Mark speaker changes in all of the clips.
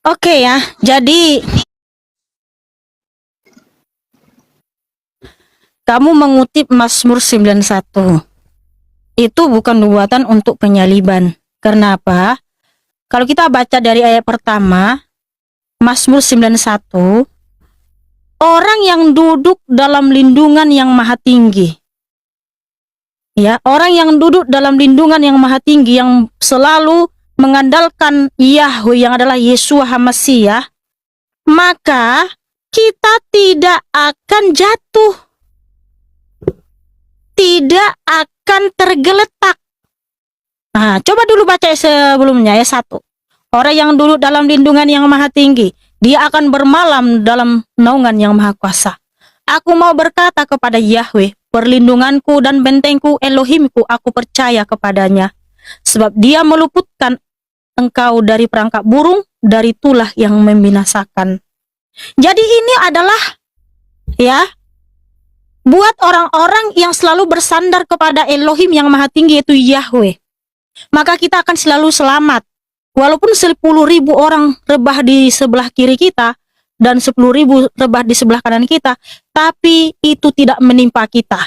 Speaker 1: Oke ya, jadi kamu mengutip Mazmur 91. Itu bukan nubuatan untuk penyaliban. Karena apa? Kalau kita baca dari ayat pertama, Mazmur 91, orang yang duduk dalam lindungan yang maha tinggi. Ya, orang yang duduk dalam lindungan yang maha tinggi, yang selalu mengandalkan Yahweh yang adalah Yeshua HaMashiach, maka kita tidak akan jatuh, tidak akan tergeletak. Nah, coba dulu baca sebelumnya ya, 1. Orang yang duduk dalam lindungan yang maha tinggi, dia akan bermalam dalam naungan yang maha kuasa. Aku mau berkata kepada Yahweh, perlindunganku dan bentengku, Elohimku, aku percaya kepadanya. Sebab dia meluputkan engkau dari perangkap burung, dari tulah yang membinasakan. Jadi ini adalah ya, buat orang-orang yang selalu bersandar kepada Elohim yang maha tinggi, yaitu Yahweh. Maka kita akan selalu selamat. Walaupun 10.000 orang rebah di sebelah kiri kita, dan 10.000 rebah di sebelah kanan kita, tapi itu tidak menimpa kita.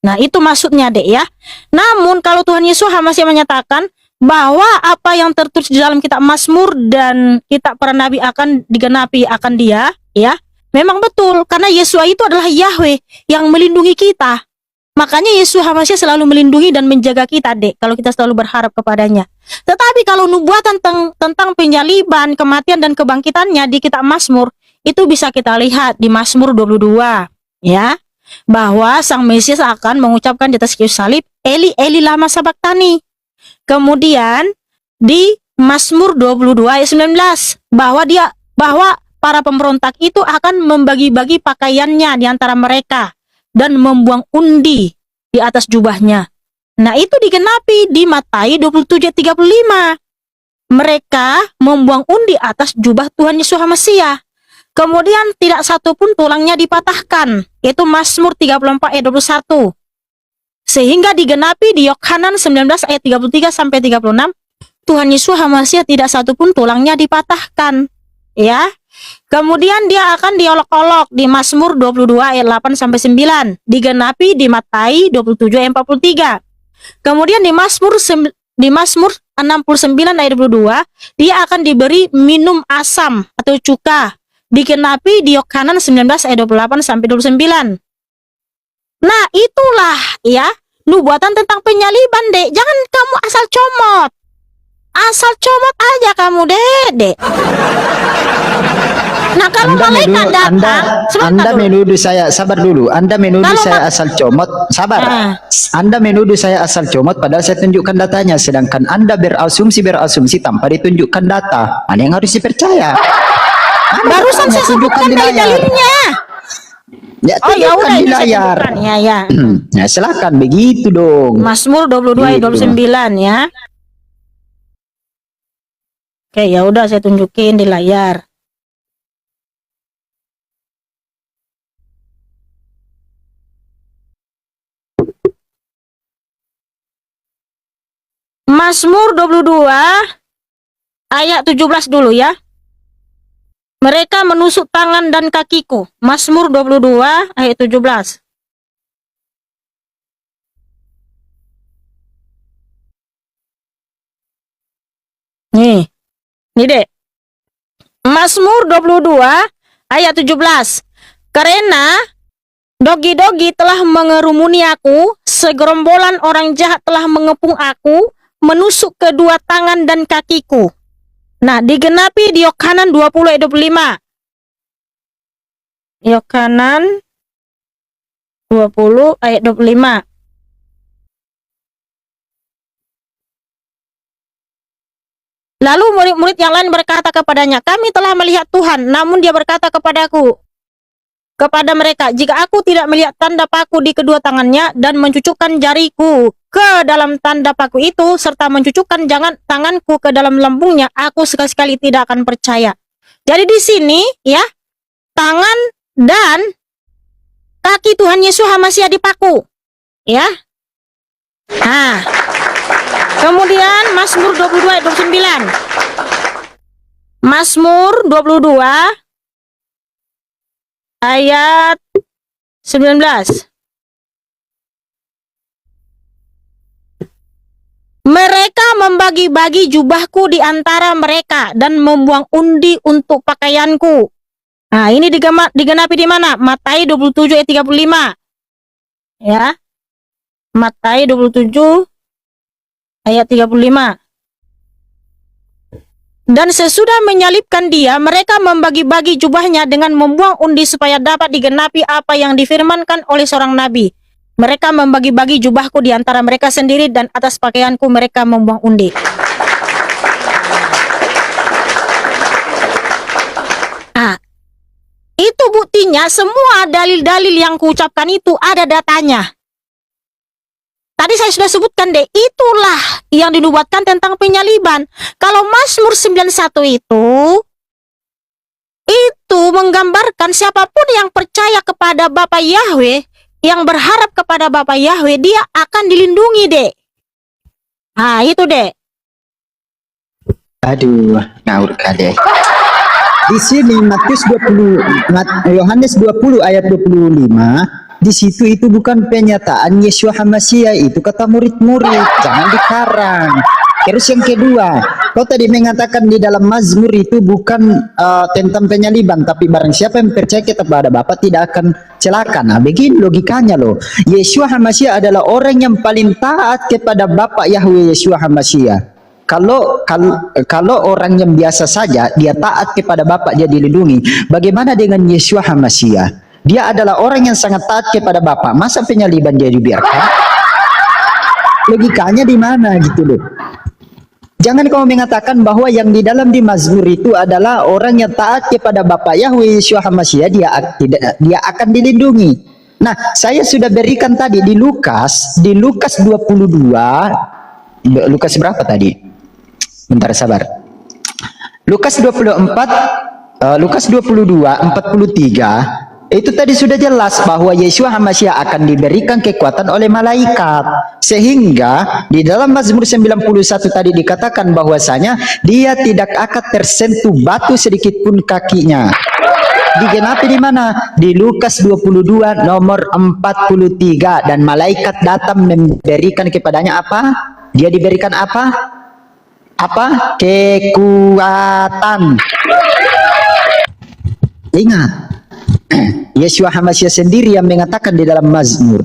Speaker 1: Nah, itu maksudnya, Dek ya. Namun kalau Tuhan Yesus masih menyatakan bahwa apa yang tertulis di dalam kitab Mazmur dan kitab para nabi akan digenapi akan dia, ya. Memang betul, karena Yesus itu adalah Yahweh yang melindungi kita. Makanya Yesus HaMashiach selalu melindungi dan menjaga kita, Dek, kalau kita selalu berharap kepadanya. Tetapi kalau nubuatan tentang penyaliban, kematian dan kebangkitannya di kitab Mazmur, itu bisa kita lihat di Mazmur 22, ya, bahwa Sang Mesias akan mengucapkan di atas kayu salib, Eli Eli lama sabachthani. Kemudian di Mazmur 22 ayat 19, bahwa para pemberontak itu akan membagi-bagi pakaiannya di antara mereka dan membuang undi di atas jubahnya. Nah, itu digenapi di Matius 27:35. Mereka membuang undi atas jubah Tuhan Yesus HaMashiach. Kemudian tidak satu pun tulangnya dipatahkan, yaitu Mazmur 34 ayat 21. Sehingga digenapi di Yohanan 19 ayat 33 sampai 36, Tuhan Yesus HaMashiach tidak satu pun tulangnya dipatahkan, ya. Kemudian dia akan diolok-olok di Mazmur 22 ayat 8 sampai 9, digenapi di Matius 27 ayat 43. Kemudian di Mazmur 69 ayat 22, dia akan diberi minum asam atau cuka, digenapi di Yohanan 19 ayat 28 sampai 29. Nah, itulah ya nubuatan tentang penyaliban, Dek. Jangan kamu asal comot. Asal comot aja kamu, Dek. Nah, kalau malaikat datang,
Speaker 2: Anda menuduh saya, sabar dulu. Anda menuduh saya asal comot, sabar. Anda menuduh saya asal comot, padahal saya tunjukkan datanya. Sedangkan Anda berasumsi tanpa ditunjukkan data. Mana yang harus dipercaya?
Speaker 1: Barusan saya tunjukkan dalilnya.
Speaker 2: Ya, tunjukkan di layar.
Speaker 1: Ya.
Speaker 2: Ya, silakan begitu dong.
Speaker 1: Mazmur 22 ayat 29 ya. Oke, ya udah saya tunjukin di layar. Mazmur 22 ayat 17 dulu ya. Mereka menusuk tangan dan kakiku. Mazmur 22 ayat 17. Nih, Dek. Mazmur 22 ayat 17. Karena dogi-dogi telah mengerumuni aku, segerombolan orang jahat telah mengepung aku, menusuk kedua tangan dan kakiku. Nah, digenapi di Yohanan 20 ayat 25. Yohanan 20 ayat 25. Lalu murid-murid yang lain berkata kepadanya, kami telah melihat Tuhan. Namun dia berkata kepada mereka, jika aku tidak melihat tanda paku di kedua tangannya dan mencucukkan jariku ke dalam tanda paku itu, serta mencucukkan tanganku ke dalam lambungnya, aku sekali-kali tidak akan percaya. Jadi di sini ya, tangan dan kaki Tuhan Yesus HaMashiach dipaku, ya. Nah, kemudian Mazmur 22 ayat 29. Mazmur 22 ayat 19. Mereka membagi-bagi jubahku di antara mereka dan membuang undi untuk pakaianku. Nah, ini digenapi di mana? Mata'i 27 ayat 35. Ya. Mata'i 27 ayat 35. Dan sesudah menyalibkan dia, mereka membagi-bagi jubahnya dengan membuang undi supaya dapat digenapi apa yang difirmankan oleh seorang nabi. Mereka membagi-bagi jubahku di antara mereka sendiri dan atas pakaianku mereka membuang undi. Ah, itu buktinya semua dalil-dalil yang kuucapkan itu ada datanya. Tadi saya sudah sebutkan deh, itulah yang dinubuatkan tentang penyaliban. Kalau Mazmur 91 itu menggambarkan siapapun yang percaya kepada Bapa Yahweh, yang berharap kepada Bapa Yahweh, dia akan dilindungi, Dek. Nah, itu, Dek.
Speaker 2: Aduh, ngawur kali. Di sini Yohanes 20 ayat 25, di situ itu bukan penyataan Yeshua HaMashiach, itu kata murid-murid, jangan dikarang. Terus yang kedua, kau tadi mengatakan di dalam Mazmur itu bukan tentang penyaliban, tapi barang siapa yang percaya kepada Bapa tidak akan celaka. Nah, begini logikanya loh. Yeshua HaMashiach adalah orang yang paling taat kepada Bapa Yahweh Yeshua HaMashiach. Kalau orang yang biasa saja dia taat kepada Bapa dia dilindungi. Bagaimana dengan Yeshua HaMashiach? Dia adalah orang yang sangat taat kepada Bapa. Masa penyaliban dia dibiarkan? Logikanya di mana gitu loh? Jangan kamu mengatakan bahwa yang di dalam di Mazmur itu adalah orang yang taat kepada Bapa Yahweh Yeshua HaMashiach, dia akan dilindungi. Nah, saya sudah berikan tadi di Lukas 22. Lukas berapa tadi? Bentar sabar. Lukas 22 43. Itu tadi sudah jelas bahwa Yeshua HaMashiach akan diberikan kekuatan oleh malaikat. Sehingga di dalam Mazmur 91 tadi dikatakan bahwasanya dia tidak akan tersentuh batu sedikit pun kakinya. Digenapi di mana? Di Lukas 22 nomor 43. Dan malaikat datang memberikan kepadanya apa? Dia diberikan apa? Apa? Kekuatan. Ingat, Yeshua HaMashiach sendiri yang mengatakan di dalam Mazmur,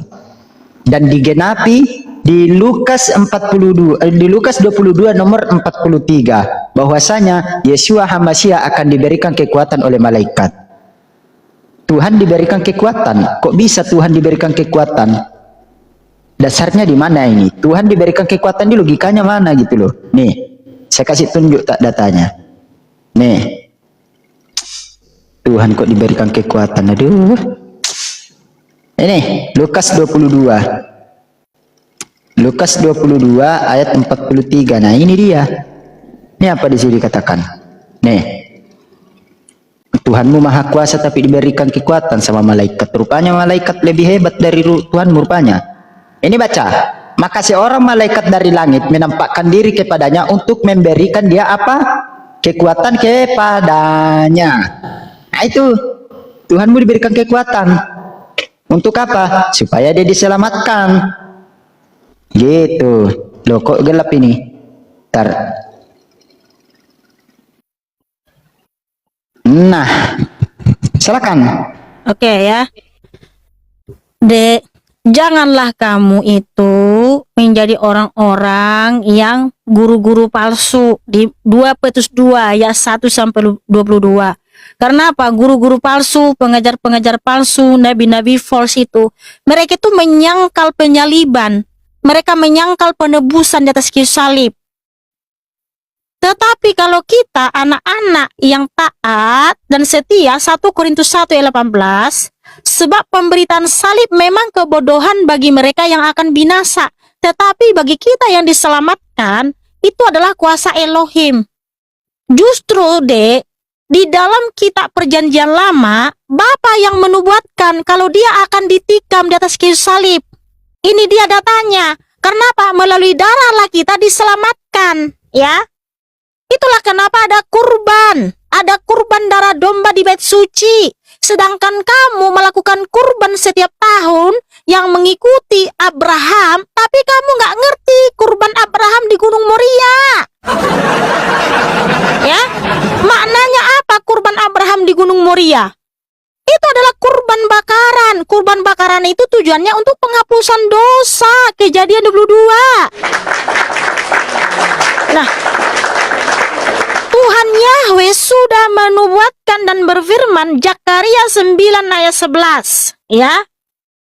Speaker 2: dan digenapi di Lukas 22 nomor 43 bahwasanya Yeshua HaMashiach akan diberikan kekuatan oleh malaikat. Tuhan diberikan kekuatan. Kok bisa Tuhan diberikan kekuatan? Dasarnya di mana ini? Tuhan diberikan kekuatan di logikanya mana gitu loh. Nih, saya kasih tunjuk tak datanya. Nih. Tuhan kok diberikan kekuatan, aduh. Ini Lukas 22. Lukas 22 ayat 43. Nah, ini dia. Ini apa di sini dikatakan? Nih. Tuhanmu maha kuasa tapi diberikan kekuatan sama malaikat. Rupanya malaikat lebih hebat dari Tuhan rupanya. Ini baca. Maka seorang malaikat dari langit menampakkan diri kepadanya untuk memberikan dia apa? Kekuatan kepadanya. Nah itu, Tuhanmu diberikan kekuatan. Untuk apa? Supaya dia diselamatkan. Gitu. Loh kok gelap ini? Ntar. Nah, silakan.
Speaker 1: Oke ya. Dek, janganlah kamu itu menjadi orang-orang yang guru-guru palsu di 2 Petrus 2 ayat 1 sampai 22. Karena apa? Guru-guru palsu, pengajar-pengajar palsu, nabi-nabi false itu, mereka itu menyangkal penyaliban, mereka menyangkal penebusan di atas kayu salib. Tetapi kalau kita anak-anak yang taat dan setia, 1 Korintus 1 ayat 18, sebab pemberitaan salib memang kebodohan bagi mereka yang akan binasa, tetapi bagi kita yang diselamatkan, itu adalah kuasa Elohim. Justru dek, di dalam kitab perjanjian lama, Bapa yang menubuatkan kalau dia akan ditikam di atas kayu salib. Ini dia datanya. Karena apa? Melalui darahlah kita diselamatkan, ya. Itulah kenapa ada kurban. Ada kurban darah domba di bait suci. Sedangkan kamu melakukan kurban setiap tahun yang mengikuti Abraham, tapi kamu nggak ngerti kurban Abraham di Gunung Moria. Ya, maknanya apa kurban Abraham di Gunung Moria? Itu adalah kurban bakaran. Kurban bakaran itu tujuannya untuk penghapusan dosa. Kejadian 22. Nah, Tuhan Yahweh sudah menubuatkan dan berfirman, Zakaria 9 ayat 11. Ya,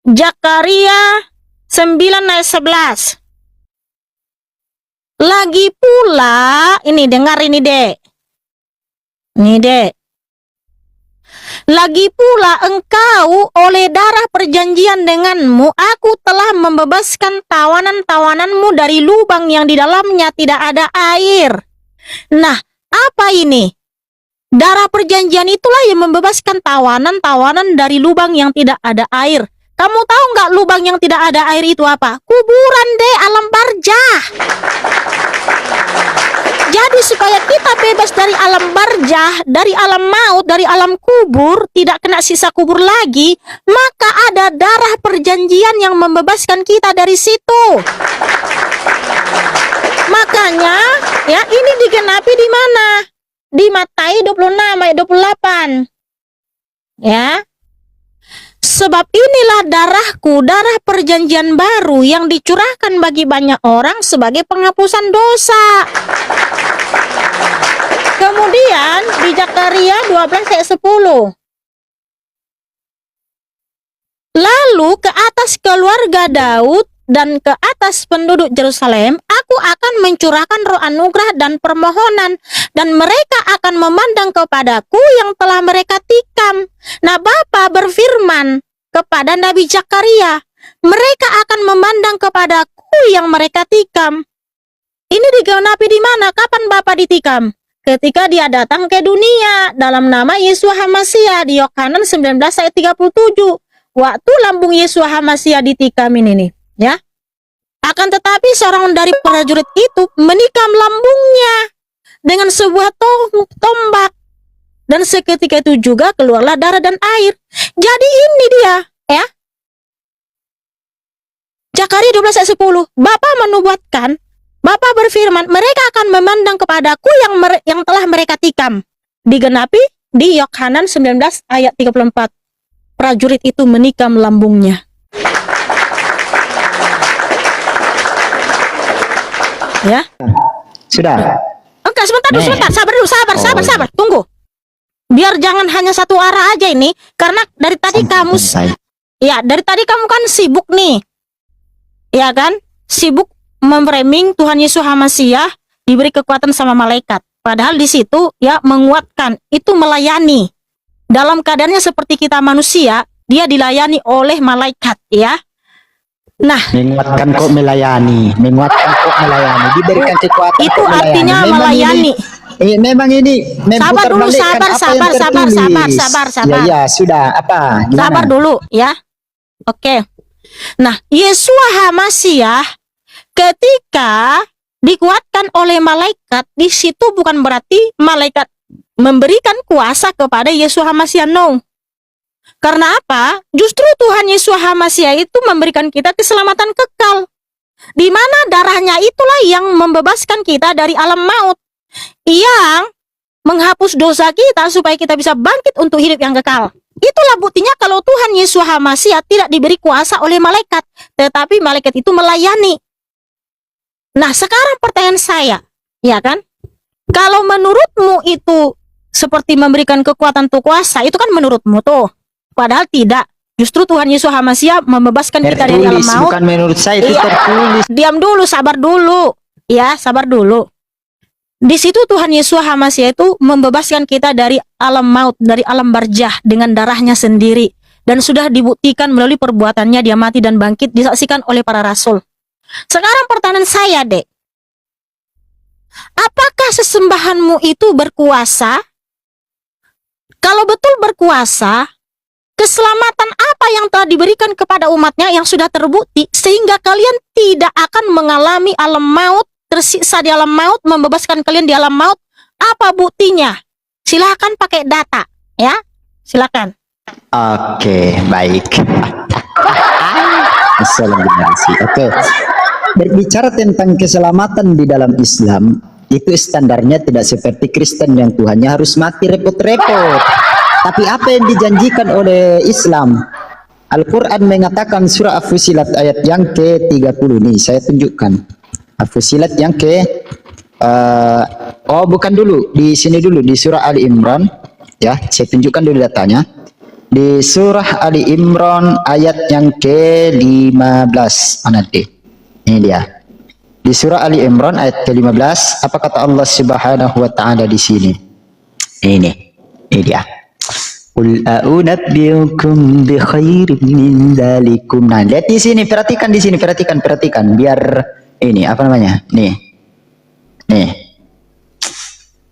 Speaker 1: Zakaria 9 ayat 11. Lagi pula, ini dengar ini dek. Ini dek. Lagi pula engkau oleh darah perjanjian denganmu, aku telah membebaskan tawanan-tawananmu dari lubang yang di dalamnya tidak ada air. Nah, apa ini? Darah perjanjian itulah yang membebaskan tawanan-tawanan dari lubang yang tidak ada air. Kamu tahu nggak lubang yang tidak ada air itu apa? Kuburan deh, alam barzah. Jadi supaya kita bebas dari alam barzah, dari alam maut, dari alam kubur, tidak kena sisa kubur lagi, maka ada darah perjanjian yang membebaskan kita dari situ. Makanya, ya, ini digenapi di mana? Di Matius 26 ayat 28. Ya. Sebab inilah darahku, darah perjanjian baru yang dicurahkan bagi banyak orang sebagai penghapusan dosa. Kemudian di Zakaria 12 ayat 10. Lalu ke atas keluarga Daud dan ke atas penduduk Yerusalem, aku akan mencurahkan roh anugerah dan permohonan, dan mereka akan memandang kepadaku yang telah mereka tikam. Nah, Bapa berfirman kepada Nabi Zakaria, mereka akan memandang kepadaku yang mereka tikam. Ini digenapi di mana? Kapan Bapa ditikam? Ketika dia datang ke dunia dalam nama Yeshua HaMashiach di Yohanan 19 ayat 37. Waktu lambung Yeshua HaMashiach ditikam ini nih, ya. Akan tetapi seorang dari prajurit itu menikam lambungnya dengan sebuah tombak. Dan seketika itu juga keluarlah darah dan air. Jadi ini dia, ya. Zakaria 12 ayat 10. Bapa menubuatkan, Bapa berfirman, mereka akan memandang kepadaku yang telah mereka tikam. Digenapi di Yohanan 19 ayat 34. Prajurit itu menikam lambungnya. Ya.
Speaker 2: Sudah.
Speaker 1: Enggak, sebentar dulu, sebentar. Sabar dulu, sabar. Tunggu. Biar jangan hanya satu arah aja ini, karena dari tadi dari tadi kamu kan sibuk nih. Ya kan? Sibuk memframing Tuhan Yesus HaMashiach diberi kekuatan sama malaikat. Padahal di situ ya menguatkan, itu melayani. Dalam keadaannya seperti kita manusia, dia dilayani oleh malaikat, ya. Nah,
Speaker 2: menguatkan kok melayani, diberikan kekuatan.
Speaker 1: Itu artinya melayani.
Speaker 2: Memang ini
Speaker 1: sabar dulu, sabar.
Speaker 2: Ya, sudah, apa? Gimana?
Speaker 1: Sabar dulu, ya. Oke. Nah, Yeshua HaMashiach ketika dikuatkan oleh malaikat, di situ bukan berarti malaikat memberikan kuasa kepada Yeshua HaMashiach, no. Karena apa? Justru Tuhan Yeshua HaMashiach itu memberikan kita keselamatan kekal, di mana darahnya itulah yang membebaskan kita dari alam maut, yang menghapus dosa kita supaya kita bisa bangkit untuk hidup yang kekal. Itulah buktinya kalau Tuhan Yeshua HaMashiach tidak diberi kuasa oleh malaikat, tetapi malaikat itu melayani. Nah, sekarang pertanyaan saya, ya kan? Kalau menurutmu itu seperti memberikan kekuatan untuk kuasa, itu kan menurutmu tuh. Padahal tidak. Justru Tuhan Yesus HaMashiach membebaskan kita dari alam maut.
Speaker 2: Bukan menurut saya, itu tertulis.
Speaker 1: Diam dulu, sabar dulu. Ya, sabar dulu. Di situ Tuhan Yesus HaMashiach itu membebaskan kita dari alam maut, dari alam barzah dengan darahnya sendiri. Dan sudah dibuktikan melalui perbuatannya dia mati dan bangkit, disaksikan oleh para rasul. Sekarang pertanyaan saya, Dek. Apakah sesembahanmu itu berkuasa? Kalau betul berkuasa, keselamatan apa yang telah diberikan kepada umatnya yang sudah terbukti sehingga kalian tidak akan mengalami alam maut, tersiksa di alam maut, membebaskan kalian di alam maut, Apa buktinya? Silakan pakai data, ya. Silakan.
Speaker 2: Oke, baik. Assalamualaikum. Oke. Berbicara tentang keselamatan di dalam Islam, itu standarnya tidak seperti Kristen yang Tuhannya harus mati repot-repot. Tapi apa yang dijanjikan oleh Islam? Al-Quran mengatakan surah Fussilat ayat yang ke-30 nih, saya tunjukkan. Fussilat yang bukan dulu, di sini dulu di surah Ali Imran, ya, saya tunjukkan dulu datanya. Di surah Ali Imran ayat yang ke-15, mana deh? Ini dia. Di surah Ali Imran ayat ke-15, apa kata Allah Subhanahu wa taala di sini? Ini dia. Qul a'unabbiukum bi khairin min dzalikum. Nah, lihat di sini, perhatikan di sini, perhatikan biar ini apa namanya? Nih.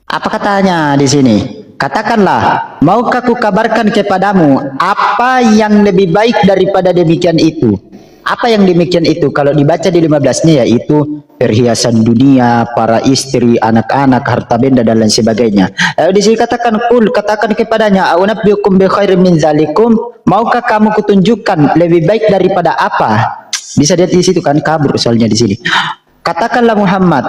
Speaker 2: Apa katanya di sini? Katakanlah, maukah ku kabarkan kepadamu apa yang lebih baik daripada demikian itu? Apa yang demikian itu? Kalau dibaca di 15-nya yaitu perhiasan dunia, para istri, anak-anak, harta benda dan lain sebagainya. Di sini katakan qul, katakan kepadanya, a'unabbiukum bi khairin min dzalikum, maukah kamu kutunjukkan lebih baik daripada apa? Bisa lihat di situ kan, kabur soalnya di sini. Katakanlah Muhammad,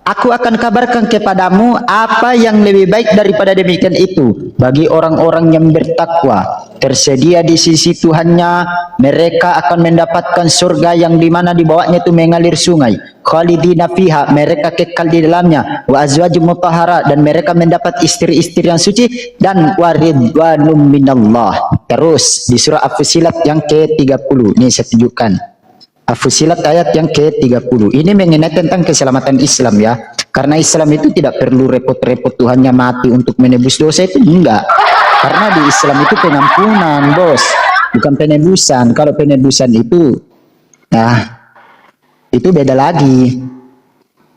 Speaker 2: aku akan kabarkan kepadamu apa yang lebih baik daripada demikian itu. Bagi orang-orang yang bertakwa, tersedia di sisi Tuhannya, mereka akan mendapatkan surga yang dimana di bawahnya itu mengalir sungai. Khalidina fiha, mereka kekal di dalamnya. Wa azwajum mutahhara, dan mereka mendapat istri-istri yang suci. Dan waridwanum minallah. Terus di surah Fussilat yang ke-30, ini saya tunjukkan. Fussilat ayat yang ke-30. Ini mengenai tentang keselamatan Islam, ya. Karena Islam itu tidak perlu repot-repot Tuhannya mati untuk menebus dosa, itu enggak. Karena di Islam itu pengampunan, bos, bukan penebusan. Kalau penebusan itu, nah, itu beda lagi.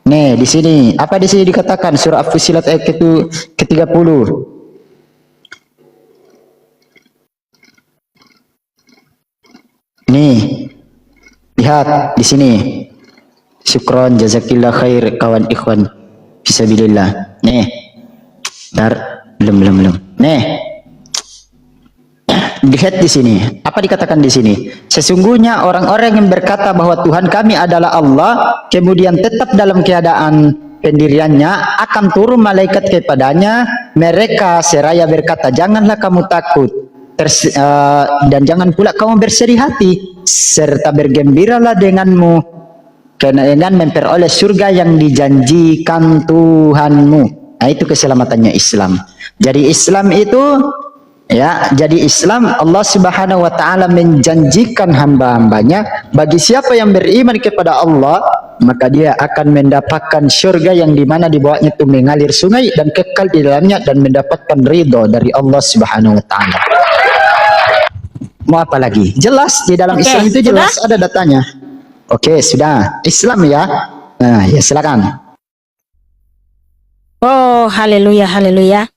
Speaker 2: Nih, di sini, apa di sini dikatakan surah Fussilat ayat ke-30? Nih, lihat di sini. Syukron jazakillah khair kawan ikhwan fisabilillah. Nih. Belum. Nih. Lihat di sini. Apa dikatakan di sini? Sesungguhnya orang-orang yang berkata bahwa Tuhan kami adalah Allah, kemudian tetap dalam keadaan pendiriannya, akan turun malaikat kepadanya. Mereka seraya berkata, janganlah kamu takut. Dan jangan pula kamu bersedih hati, serta bergembiralah denganmu dengan memperoleh surga yang dijanjikan Tuhanmu. Nah, itu keselamatannya Islam. Jadi Islam itu, ya, jadi Islam Allah Subhanahu wa taala menjanjikan hamba-hambanya, bagi siapa yang beriman kepada Allah, maka dia akan mendapatkan surga yang dimana di bawahnya itu mengalir sungai dan kekal di dalamnya dan mendapatkan ridho dari Allah Subhanahu wa taala. Mau apa lagi? Jelas di dalam Islam itu jelas sudah? Ada datanya. Oke, sudah. Islam ya. Nah, ya silakan.
Speaker 1: Oh, haleluya, haleluya.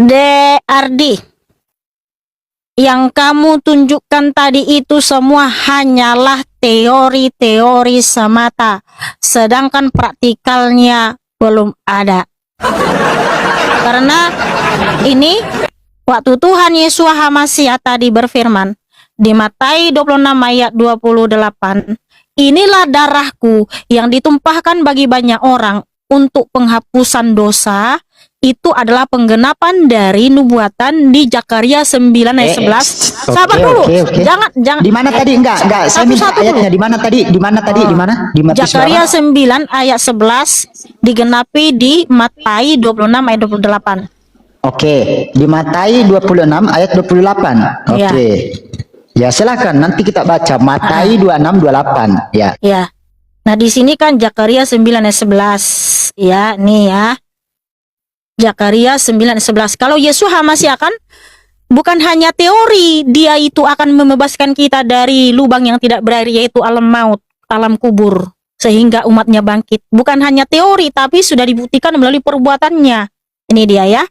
Speaker 1: DRD, yang kamu tunjukkan tadi itu semua hanyalah teori-teori semata, sedangkan praktikalnya belum ada. Karena ini waktu Tuhan Yesus HaMasyiah tadi berfirman di Matius 26 ayat 28, inilah darahku yang ditumpahkan bagi banyak orang untuk penghapusan dosa. Itu adalah penggenapan dari nubuatan di Zakaria 9 ayat 11. Sabar dulu. Jangan.
Speaker 2: Di mana tadi? Enggak. Saya minta ayatnya di mana tadi? Di mana? Di
Speaker 1: Zakaria 9 ayat 11 digenapi di Matius 26 ayat 28.
Speaker 2: Oke, di Matius 26 ayat 28. Oke. Ya, silakan nanti kita baca Matius 26 28, ya.
Speaker 1: Ya. Nah, di sini kan Zakaria 9 ayat 11. Ya, nih ya. Zakaria 9 ayat 11. Kalau Yesus HaMasyiah kan bukan hanya teori, dia itu akan membebaskan kita dari lubang yang tidak berair, yaitu alam maut, alam kubur, sehingga umatnya bangkit. Bukan hanya teori, tapi sudah dibuktikan melalui perbuatannya. Ini dia ya.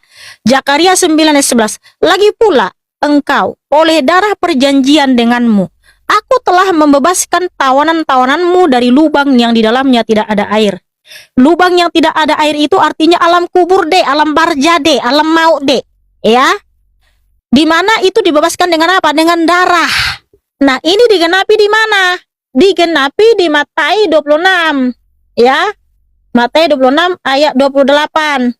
Speaker 1: Zakaria 9 ayat 11. Lagi pula engkau oleh darah perjanjian denganmu, aku telah membebaskan tawanan-tawananmu dari lubang yang di dalamnya tidak ada air. Lubang yang tidak ada air itu artinya alam kubur, Dek, alam barja, Dek, alam maut, Dek. Ya. Di mana itu dibebaskan dengan apa? Dengan darah. Nah, ini digenapi di mana? Digenapi di Matius 26. Ya. Matius 26 ayat 28.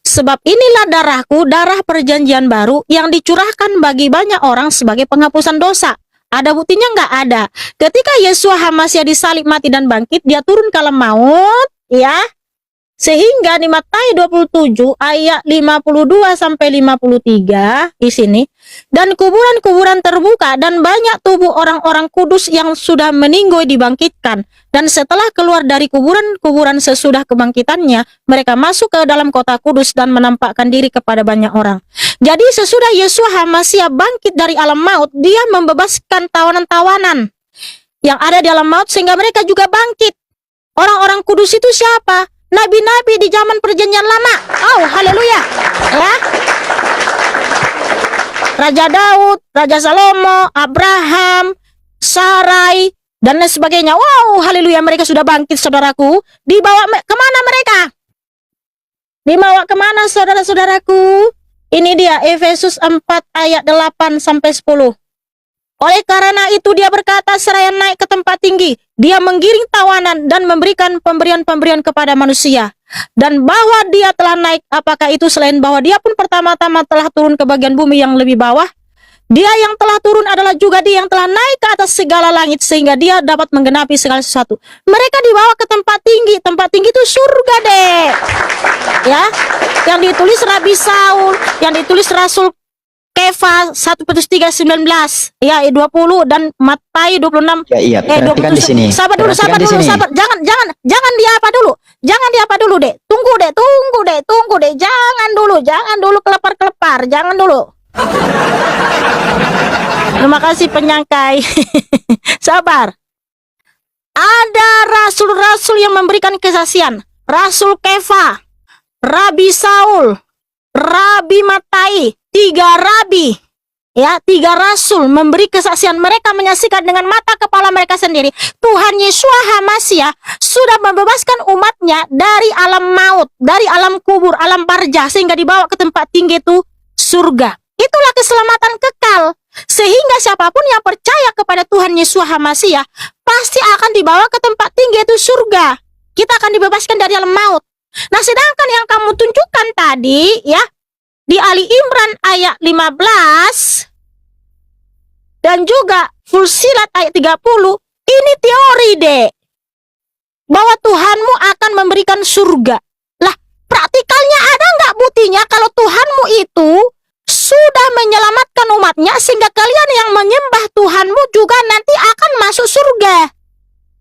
Speaker 1: Sebab inilah darahku, darah perjanjian baru yang dicurahkan bagi banyak orang sebagai penghapusan dosa. Ada buktinya? Nggak ada. Ketika Yesua HaMasiah disalib, mati dan bangkit, dia turun ke alam maut, ya. Sehingga di Matius 27 ayat 52 sampai 53 di sini, dan kuburan-kuburan terbuka dan banyak tubuh orang-orang kudus yang sudah meninggal dibangkitkan. Dan setelah keluar dari kuburan-kuburan sesudah kebangkitannya, mereka masuk ke dalam kota kudus dan menampakkan diri kepada banyak orang. Jadi sesudah Yesua HaMasiah bangkit dari alam maut, dia membebaskan tawanan-tawanan yang ada di alam maut sehingga mereka juga bangkit. Orang-orang kudus itu siapa? Nabi-nabi di zaman perjanjian lama. Oh, haleluya. Ya. Raja Daud, Raja Salomo, Abraham, Sarai, dan lain sebagainya. Wow, haleluya, mereka sudah bangkit, saudaraku. Dibawa kemana mereka? Dibawa kemana, saudara-saudaraku? Ini dia, Efesus 4 ayat 8 sampai 10. Oleh karena itu dia berkata seraya naik ke tempat tinggi, dia menggiring tawanan dan memberikan pemberian-pemberian kepada manusia. Dan bahwa dia telah naik, apakah itu selain bahwa dia pun pertama-tama telah turun ke bagian bumi yang lebih bawah? Dia yang telah turun adalah juga dia yang telah naik ke atas segala langit sehingga dia dapat menggenapi segala sesuatu. Mereka dibawa ke tempat tinggi itu surga, Dek. Ya, yang ditulis Rabi Saul, yang ditulis Rasul Kefa 1 Petrus 3:19, ya 20, dan Matius 26.
Speaker 2: Ya, perhatikan di sini.
Speaker 1: Sabar dulu. Jangan diapa dulu, Dek. Tunggu, Dek. Jangan dulu kelepar. Jangan dulu. Terima kasih penyangkai. Sabar. Ada rasul-rasul yang memberikan kesaksian. Rasul Kefa, Rabi Saul, Rabi Matius, 3 rabi, ya, 3 rasul memberi kesaksian. Mereka menyaksikan dengan mata kepala mereka sendiri Tuhan Yesua HaMasiah sudah membebaskan umatnya dari alam maut, dari alam kubur, alam barza, sehingga dibawa ke tempat tinggi itu surga. Itulah keselamatan kekal, sehingga siapapun yang percaya kepada Tuhan Yesua HaMasiah pasti akan dibawa ke tempat tinggi itu surga. Kita akan dibebaskan dari alam maut. Nah, sedangkan yang kamu tunjukkan tadi, ya, di Ali Imran ayat 15 dan juga Fusilat ayat 30, ini teori, Dek, bahwa Tuhanmu akan memberikan surga. Lah, praktikalnya ada nggak buktinya kalau Tuhanmu itu sudah menyelamatkan umatnya sehingga kalian yang menyembah Tuhanmu juga nanti akan masuk surga?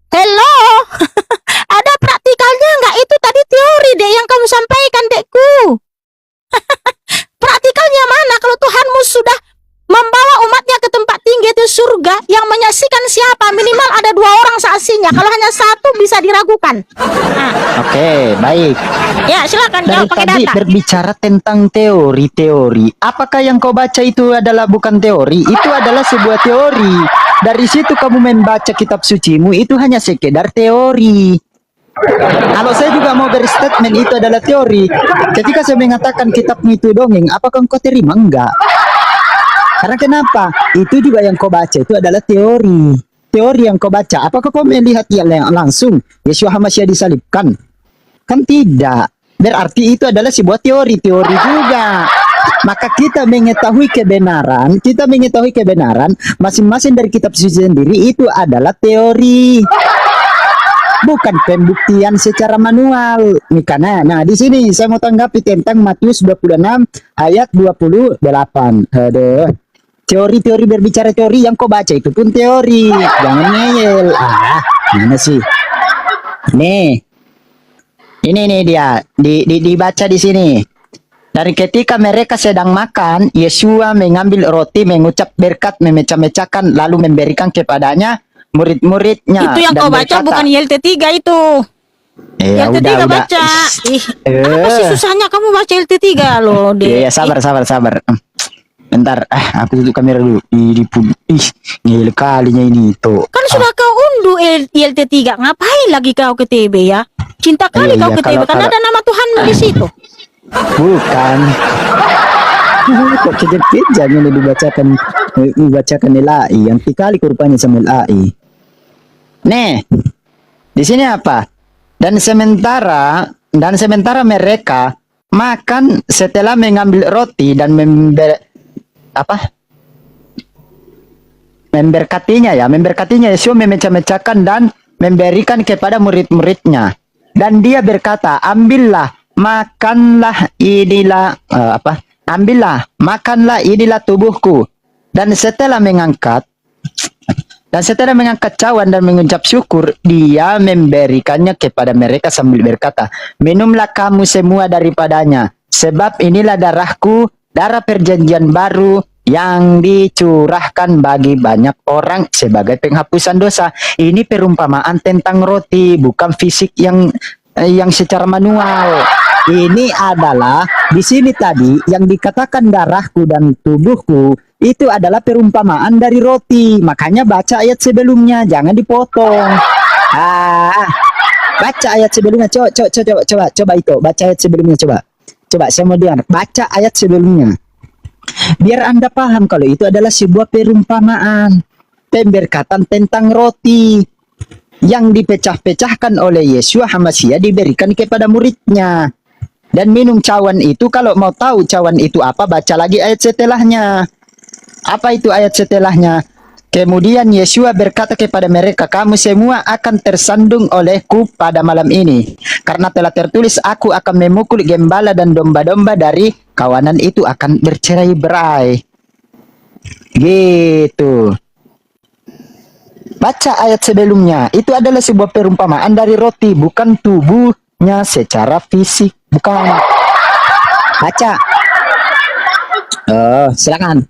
Speaker 1: Hello. Ada praktikalnya nggak? Itu tadi teori, Dek, yang kamu sampaikan, Dekku. Praktikalnya mana kalau Tuhanmu sudah membawa umatnya ke tempat tinggi itu surga? Yang menyaksikan siapa? Minimal ada 2 orang saksinya. Kalau hanya 1 bisa diragukan.
Speaker 2: Oke, baik.
Speaker 1: Ya, silakan
Speaker 2: Dari
Speaker 1: jawab pakai
Speaker 2: tadi
Speaker 1: data.
Speaker 2: berbicara tentang teori. Apakah yang kau baca itu adalah bukan teori? Itu adalah sebuah teori. Dari situ kamu membaca kitab sucimu itu hanya sekedar teori. Kalau saya juga mau berstatement itu adalah teori. Ketika saya mengatakan kitabmu itu dongeng, apakah engkau terima? Enggak. Karena kenapa? Itu juga yang kau baca itu adalah teori. Teori yang kau baca. Apakah kau melihat yang langsung Yesua HaMasiah disalibkan? Kan tidak. Berarti itu adalah sebuah teori juga. Maka kita mengetahui kebenaran masing-masing dari kitab suci sendiri itu adalah teori. Bukan pembuktian secara manual. Nah, di sini saya mau tanggapi tentang Matius 26 ayat 28. Aduh. Teori berbicara teori, yang kau baca itu pun teori. Jangan ngeyel. Mana sih? Nih. Ini dia. Dibaca di sini. Dari ketika mereka sedang makan, Yesua mengambil roti, mengucap berkat, memecah-mecahkan, lalu memberikan kepadanya murid-muridnya.
Speaker 1: Itu yang kau baca, bukan YLT3 itu. YLT3 baca. Apa sih susahnya kamu baca YLT3 loh, Dek?
Speaker 2: Iya, sabar. Bentar, aku tutup kamera dulu. Ngel kalinya ini tuh.
Speaker 1: Kan sudah kau unduh ILT3, ngapain lagi kau ke TB ya? Cinta kali kau
Speaker 2: Iya,
Speaker 1: ke TB, karena ada nama Tuhanmu di situ.
Speaker 2: Bukan. Kok kejepit ini dibacakan LAI. Yang tikali kurupanya sama LAI. Nih, di sini apa? Dan sementara mereka makan setelah mengambil roti dan memberkatinya Yesus memecah-mecahkan dan memberikan kepada murid-muridnya, dan dia berkata, ambillah, makanlah, inilah tubuhku. Dan setelah mengangkat cawan dan mengucap syukur, dia memberikannya kepada mereka sambil berkata, minumlah kamu semua daripadanya, sebab inilah darahku, darah perjanjian baru yang dicurahkan bagi banyak orang sebagai penghapusan dosa. Ini perumpamaan tentang roti, bukan fisik yang secara manual. Ini adalah di sini tadi yang dikatakan darahku dan tubuhku itu adalah perumpamaan dari roti. Makanya baca ayat sebelumnya, jangan dipotong. Baca ayat sebelumnya, coba itu, baca ayat sebelumnya, coba saya mau dengar, baca ayat sebelumnya. Biar Anda paham kalau itu adalah sebuah perumpamaan, pemberkatan tentang roti yang dipecah-pecahkan oleh Yesus HaMashiach diberikan kepada muridnya. Dan minum cawan itu, kalau mau tahu cawan itu apa, baca lagi ayat setelahnya. Apa itu ayat setelahnya? Kemudian Yesus berkata kepada mereka, kamu semua akan tersandung olehku pada malam ini, karena telah tertulis, aku akan memukul gembala dan domba-domba dari kawanan itu akan bercerai-berai. Gitu. Baca ayat sebelumnya. Itu adalah sebuah perumpamaan dari roti, bukan tubuhnya secara fisik. Bukan. Baca. Silakan.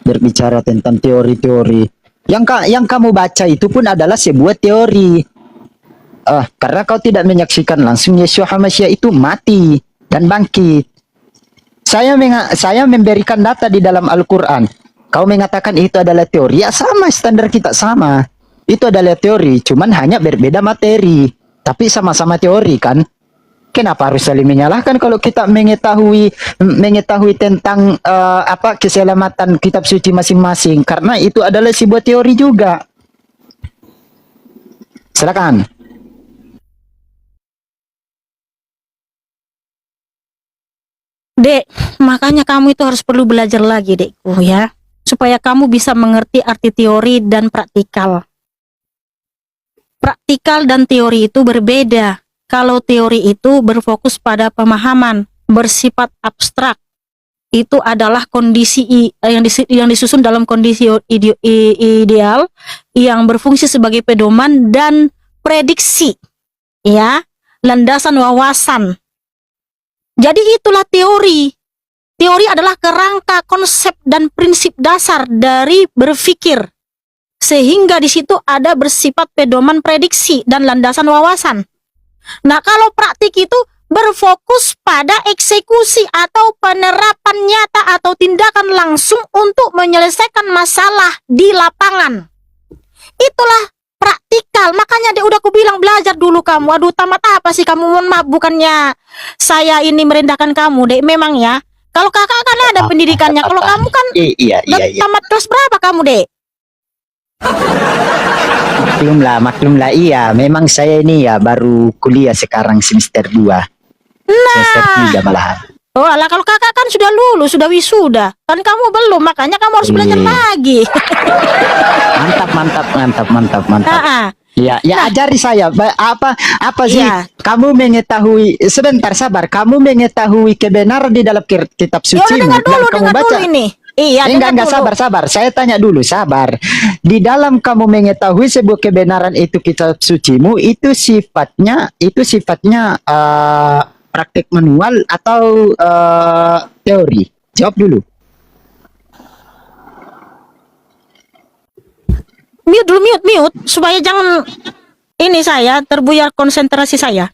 Speaker 2: Berbicara tentang teori-teori. Yang kamu baca itu pun adalah sebuah teori. Karena kau tidak menyaksikan langsung Yesus HaMashiach itu mati dan bangkit. Saya memberikan data di dalam Al-Quran. Kau mengatakan itu adalah teori. Ya sama, standar kita sama. Itu adalah teori, cuman hanya berbeda materi. Tapi sama-sama teori kan. Kenapa harus saling menyalahkan kalau kita mengetahui tentang keselamatan kitab suci masing-masing? Karena itu adalah sebuah teori juga. Silakan.
Speaker 1: Dek, makanya kamu itu harus perlu belajar lagi, dekku ya, supaya kamu bisa mengerti arti teori dan praktikal. Praktikal dan teori itu berbeda. Kalau teori itu berfokus pada pemahaman, bersifat abstrak, itu adalah kondisi yang disusun dalam kondisi ideal yang berfungsi sebagai pedoman dan prediksi, ya, landasan wawasan. Jadi itulah teori. Teori adalah kerangka, konsep, dan prinsip dasar dari berpikir, sehingga di situ ada bersifat pedoman, prediksi, dan landasan wawasan. Nah, kalau praktik itu berfokus pada eksekusi atau penerapan nyata atau tindakan langsung untuk menyelesaikan masalah di lapangan. Itulah praktikal. Makanya dia udah aku bilang belajar dulu kamu. Aduh, tamat apa sih kamu? Mohon maaf, bukannya saya ini merendahkan kamu, Dek. Memang ya. Kalau kakak kan ada pendidikannya. Kalau kamu kan
Speaker 2: iya.
Speaker 1: tamat kelas berapa kamu, Dek?
Speaker 2: Maklumlah, iya. Memang saya ini ya baru kuliah sekarang semester 2. Semester 3 malahan.
Speaker 1: Oh alah, kalau kakak kan sudah lulus, sudah wisuda. Kan kamu belum, makanya kamu harus belajar lagi.
Speaker 2: Mantap. Ya, ajari saya apa sih?
Speaker 1: Iya.
Speaker 2: Kamu mengetahui, sebentar sabar. Kamu mengetahui kebenaran di dalam kitab suci
Speaker 1: dengar dulu ini. Iya,
Speaker 2: enggak, sabar. Saya tanya dulu, sabar. Di dalam kamu mengetahui sebuah kebenaran itu kitab sucimu, itu sifatnya praktek manual atau teori? Jawab dulu.
Speaker 1: Mute supaya jangan ini saya terbuyar konsentrasi saya.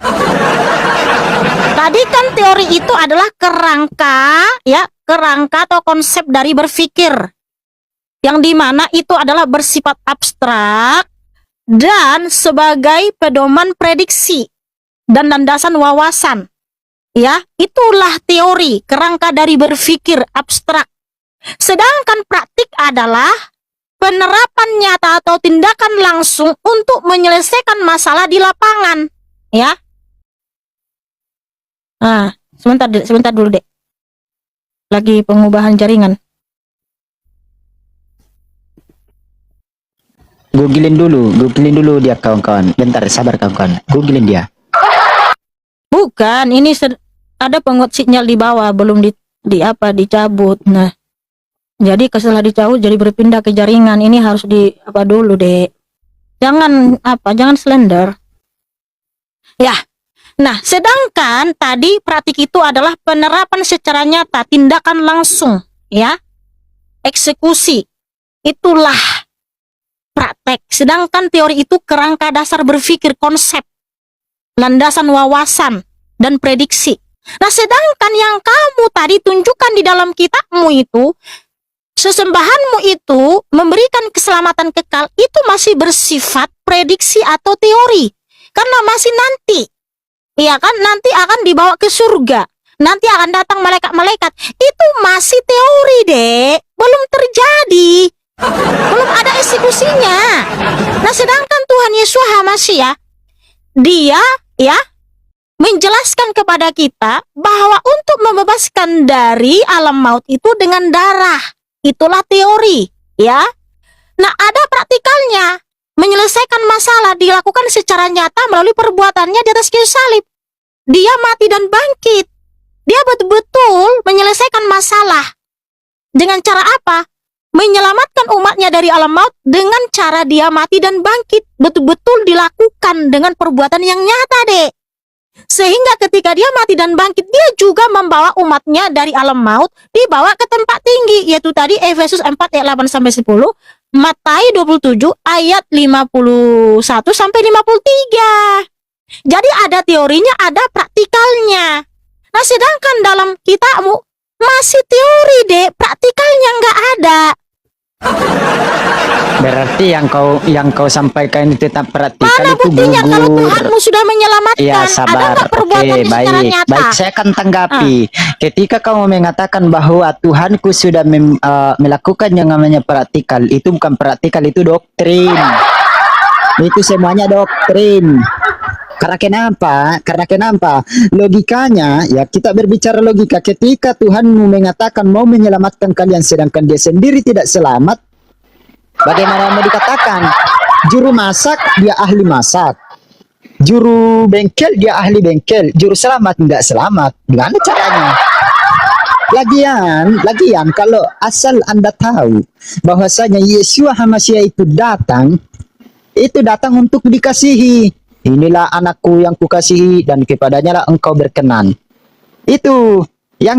Speaker 1: Tadi kan teori itu adalah kerangka, ya, kerangka atau konsep dari berpikir, yang dimana itu adalah bersifat abstrak dan sebagai pedoman prediksi dan landasan wawasan. Ya, itulah teori, kerangka dari berpikir abstrak. Sedangkan praktik adalah penerapan nyata atau tindakan langsung untuk menyelesaikan masalah di lapangan. Ya. Nah, sebentar dulu, Dek. Lagi pengubahan jaringan.
Speaker 2: Googlein dulu dia kawan-kawan. Bentar, sabar kawan-kawan. Googlein dia.
Speaker 1: Bukan, ini ada penguat sinyal di bawah, belum dicabut. Nah, jadi setelah dicabut jadi berpindah ke jaringan. Ini harus dulu, Dek. Jangan slender. Ya. Nah, sedangkan tadi praktik itu adalah penerapan secara nyata, tindakan langsung, ya. Eksekusi. Itulah praktek. Sedangkan teori itu kerangka dasar berpikir, konsep, landasan wawasan, dan prediksi. Nah, sedangkan yang kamu tadi tunjukkan di dalam kitabmu itu, sesembahanmu itu memberikan keselamatan kekal, itu masih bersifat prediksi atau teori. Karena masih nanti, iya kan, nanti akan dibawa ke surga. Nanti akan datang malaikat-malaikat. Itu masih teori, Dek. Belum terjadi. Belum ada eksekusinya. Nah, sedangkan Tuhan Yesus HaMashiach, dia ya menjelaskan kepada kita bahwa untuk membebaskan dari alam maut itu dengan darah. Itulah teori, ya. Nah, ada praktikalnya. Menyelesaikan masalah dilakukan secara nyata melalui perbuatannya di atas kayu salib. Dia mati dan bangkit. Dia betul-betul menyelesaikan masalah. Dengan cara apa? Menyelamatkan umatnya dari alam maut dengan cara dia mati dan bangkit. Betul-betul dilakukan dengan perbuatan yang nyata, Dek. Sehingga ketika dia mati dan bangkit, dia juga membawa umatnya dari alam maut, dibawa ke tempat tinggi, yaitu tadi Efesus 4 ayat 8-10, Matius 27 ayat 51 sampai 53. Jadi ada teorinya, ada praktikalnya. Nah, sedangkan dalam kitabmu masih teori, Dek, praktikalnya nggak ada.
Speaker 2: Berarti yang kau sampaikan itu tetap praktikal.
Speaker 1: Mana
Speaker 2: itu
Speaker 1: buktinya
Speaker 2: gugur.
Speaker 1: kalau Tuhanmu sudah menyelamatkan?
Speaker 2: Ya,
Speaker 1: Ada
Speaker 2: sabar.
Speaker 1: nggak perbuatannya
Speaker 2: Oke,
Speaker 1: secara
Speaker 2: baik.
Speaker 1: nyata?
Speaker 2: Baik, saya akan tanggapi. Ketika kamu mengatakan bahwa Tuhanku sudah melakukan yang namanya praktikal, itu bukan praktikal, itu doktrin. Itu semuanya doktrin. Karena kenapa? Logikanya, ya kita berbicara logika. Ketika Tuhanmu mengatakan mau menyelamatkan kalian sedangkan dia sendiri tidak selamat, bagaimana mau dikatakan? Juru masak, dia ahli masak. Juru bengkel, dia ahli bengkel. Juru selamat, tidak selamat. Gimana caranya? Lagian kalau asal Anda tahu bahwasanya Yeshua HaMashiach itu datang untuk dikasihi. Inilah anakku yang kukasihi dan kepadanya lah engkau berkenan. Itu yang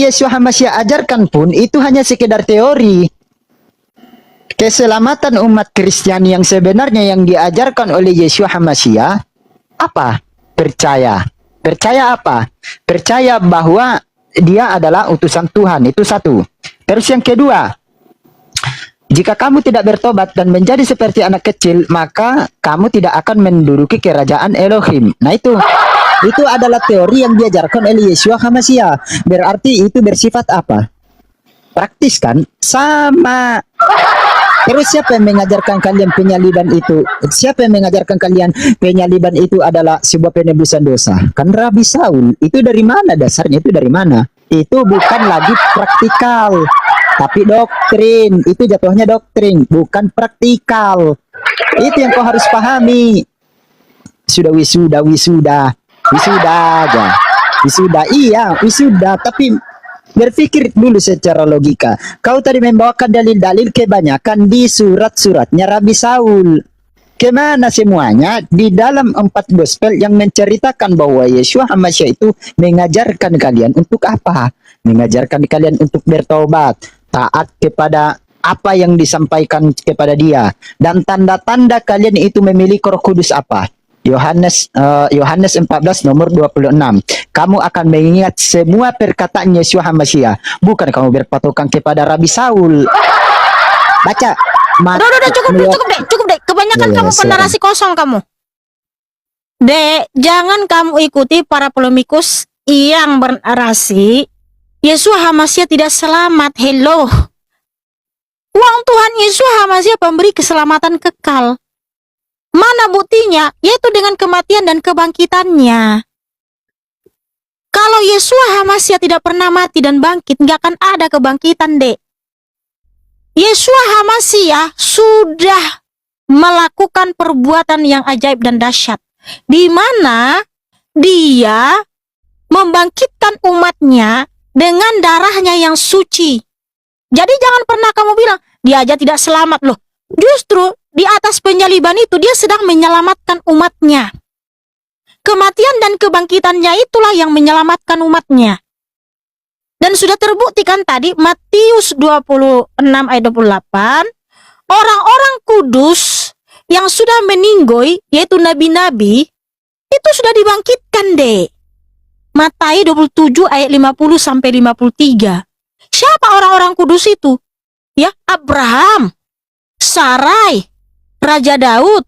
Speaker 2: Yeshua HaMashiach ajarkan pun itu hanya sekedar teori. Keselamatan umat Kristiani yang sebenarnya yang diajarkan oleh Yeshua HaMashiach apa? Percaya. Percaya apa? Percaya bahwa dia adalah utusan Tuhan. Itu satu. Terus yang kedua, jika kamu tidak bertobat dan menjadi seperti anak kecil, maka kamu tidak akan menduduki kerajaan Elohim. Nah, itu adalah teori yang diajarkan oleh Yeshua HaMashiach. Berarti itu bersifat apa? Praktis kan? Sama. Terus siapa yang mengajarkan kalian penyaliban itu? Siapa yang mengajarkan kalian penyaliban itu adalah sebuah penebusan dosa? Kan Rabi Saul. Itu dari mana dasarnya? Itu dari mana? Itu bukan lagi praktikal, tapi doktrin. Itu jatuhnya doktrin, bukan praktikal. Itu yang kau harus pahami. Wisuda aja. Iya, wisuda, tapi berpikir dulu secara logika. Kau tadi membawakan dalil-dalil kebanyakan di surat-suratnya Rabi Saul. Kemana semuanya? Di dalam 4 gospel yang menceritakan bahwa Yeshua HaMashiach itu mengajarkan kalian untuk apa? Mengajarkan kalian untuk bertobat, taat kepada apa yang disampaikan kepada dia. Dan tanda-tanda kalian itu memiliki Roh Kudus apa? Yohanes 14 nomor 26. Kamu akan mengingat semua perkataan Yeshua HaMashiach, bukan kamu berpatokan kepada Rabi Saul. Baca.
Speaker 1: Udah, cukup deh. Kebanyakan kamu penarasi kosong kamu. Dek, jangan kamu ikuti para polemikus yang bernarasi Yeshua HaMashiach tidak selamat. Hello. Uang Tuhan Yeshua HaMashiach pemberi keselamatan kekal. Mana buktinya? Yaitu dengan kematian dan kebangkitannya. Kalau Yeshua HaMashiach tidak pernah mati dan bangkit, nggak akan ada kebangkitan, Dek. Yeshua HaMashiach sudah melakukan perbuatan yang ajaib dan dahsyat, di mana dia membangkitkan umatnya dengan darahnya yang suci. Jadi jangan pernah kamu bilang, dia aja tidak selamat loh. Justru di atas penyaliban itu dia sedang menyelamatkan umatnya. Kematian dan kebangkitannya itulah yang menyelamatkan umatnya. Dan sudah terbuktikan tadi Matius 26 ayat 28, orang-orang kudus yang sudah meninggoy, yaitu nabi-nabi, itu sudah dibangkitkan deh. Matius 27 ayat 50 sampai 53. Siapa orang-orang kudus itu? Ya, Abraham, Sarai, Raja Daud,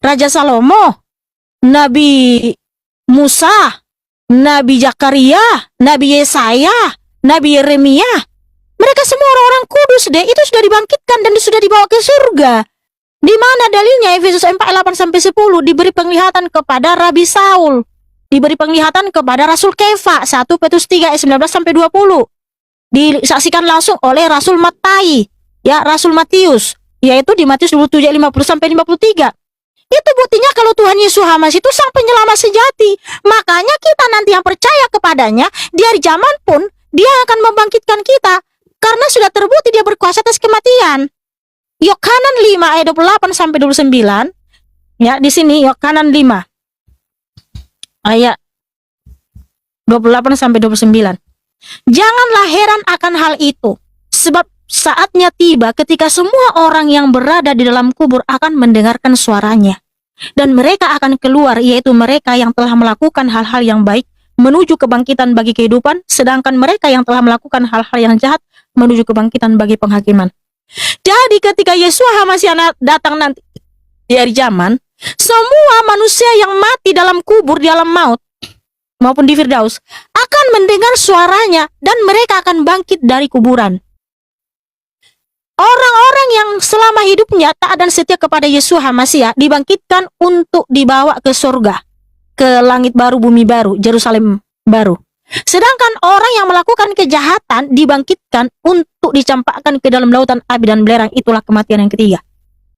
Speaker 1: Raja Salomo, Nabi Musa, Nabi Zakaria, Nabi Yesaya, Nabi Yeremia. Mereka semua orang-orang kudus deh, itu sudah dibangkitkan dan sudah dibawa ke surga. Di mana dalilnya? Efesus 4 8 sampai 10 diberi penglihatan kepada Rabi Saul, diberi penglihatan kepada Rasul Kefa, 1 Petrus 3 ayat 19 sampai 20. Disaksikan langsung oleh Rasul Matai, ya, Rasul Matius, yaitu di Matius 27 ayat 50 sampai 53. Itu buktinya kalau Tuhan Yesus HaMashiach itu sang penyelamat sejati. Makanya kita nanti yang percaya kepadanya, di hari zaman pun dia akan membangkitkan kita, karena sudah terbukti dia berkuasa atas kematian. Yohanan 5 ayat 28 sampai 29. Ya, di sini Yohanan 5 ayat 28 sampai 29. Janganlah heran akan hal itu, sebab saatnya tiba ketika semua orang yang berada di dalam kubur akan mendengarkan suaranya, dan mereka akan keluar, yaitu mereka yang telah melakukan hal-hal yang baik menuju kebangkitan bagi kehidupan, sedangkan mereka yang telah melakukan hal-hal yang jahat menuju kebangkitan bagi penghakiman. Jadi ketika Yesus HaMashiach datang nanti di hari zaman, semua manusia yang mati dalam kubur, di alam maut maupun di Firdaus akan mendengar suaranya, dan mereka akan bangkit dari kuburan. Orang-orang yang selama hidupnya taat dan setia kepada Yesus HaMashiach dibangkitkan untuk dibawa ke surga, ke langit baru, bumi baru, Yerusalem baru. Sedangkan orang yang melakukan kejahatan dibangkitkan untuk dicampakkan ke dalam lautan api dan belerang. Itulah kematian yang ketiga.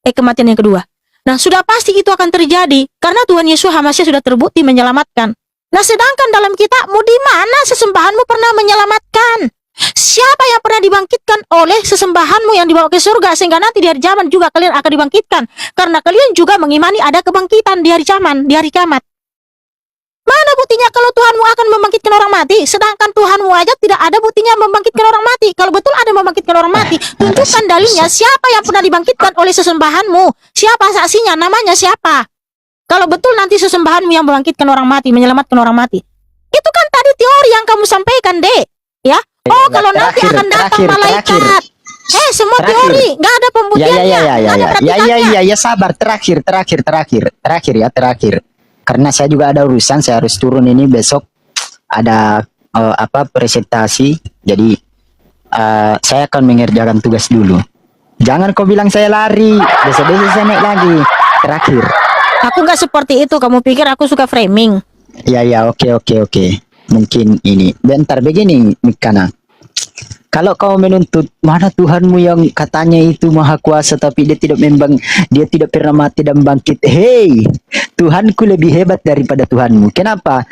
Speaker 1: Kematian yang kedua. Nah, sudah pasti itu akan terjadi karena Tuhan Yesus HaMashiach sudah terbukti menyelamatkan. Nah, sedangkan dalam kitabmu, di mana sesembahanmu pernah menyelamatkan? Siapa yang pernah dibangkitkan oleh sesembahanmu yang dibawa ke surga, sehingga nanti di hari zaman juga kalian akan dibangkitkan, karena kalian juga mengimani ada kebangkitan di hari zaman, di hari kiamat. Mana buktinya kalau Tuhanmu akan membangkitkan orang mati, sedangkan Tuhanmu aja tidak ada buktinya membangkitkan orang mati? Kalau betul ada membangkitkan orang mati, tunjukkan dalilnya. Siapa yang pernah dibangkitkan oleh sesembahanmu? Siapa saksinya? Namanya siapa? Kalau betul nanti sesembahanmu yang membangkitkan orang mati, menyelamatkan orang mati, itu kan tadi teori yang kamu sampaikan, Dek. Ya, oh kalau nanti akan datang malaikat. Semua teori, nggak ada pembuktiannya.
Speaker 2: Ya, sabar. Terakhir. Karena saya juga ada urusan, saya harus turun ini besok. Ada presentasi. Jadi saya akan mengerjakan tugas dulu. Jangan kau bilang saya lari. Besok-besok saya naik lagi. Terakhir.
Speaker 1: Aku nggak seperti itu. Kamu pikir aku suka framing?
Speaker 2: Ya, oke. Mungkin ini. Bentar begini, Mikana. Kalau kau menuntut mana Tuhanmu yang katanya itu maha kuasa tapi dia tidak pernah mati dan bangkit. Hei, Tuhanku lebih hebat daripada Tuhanmu. Kenapa?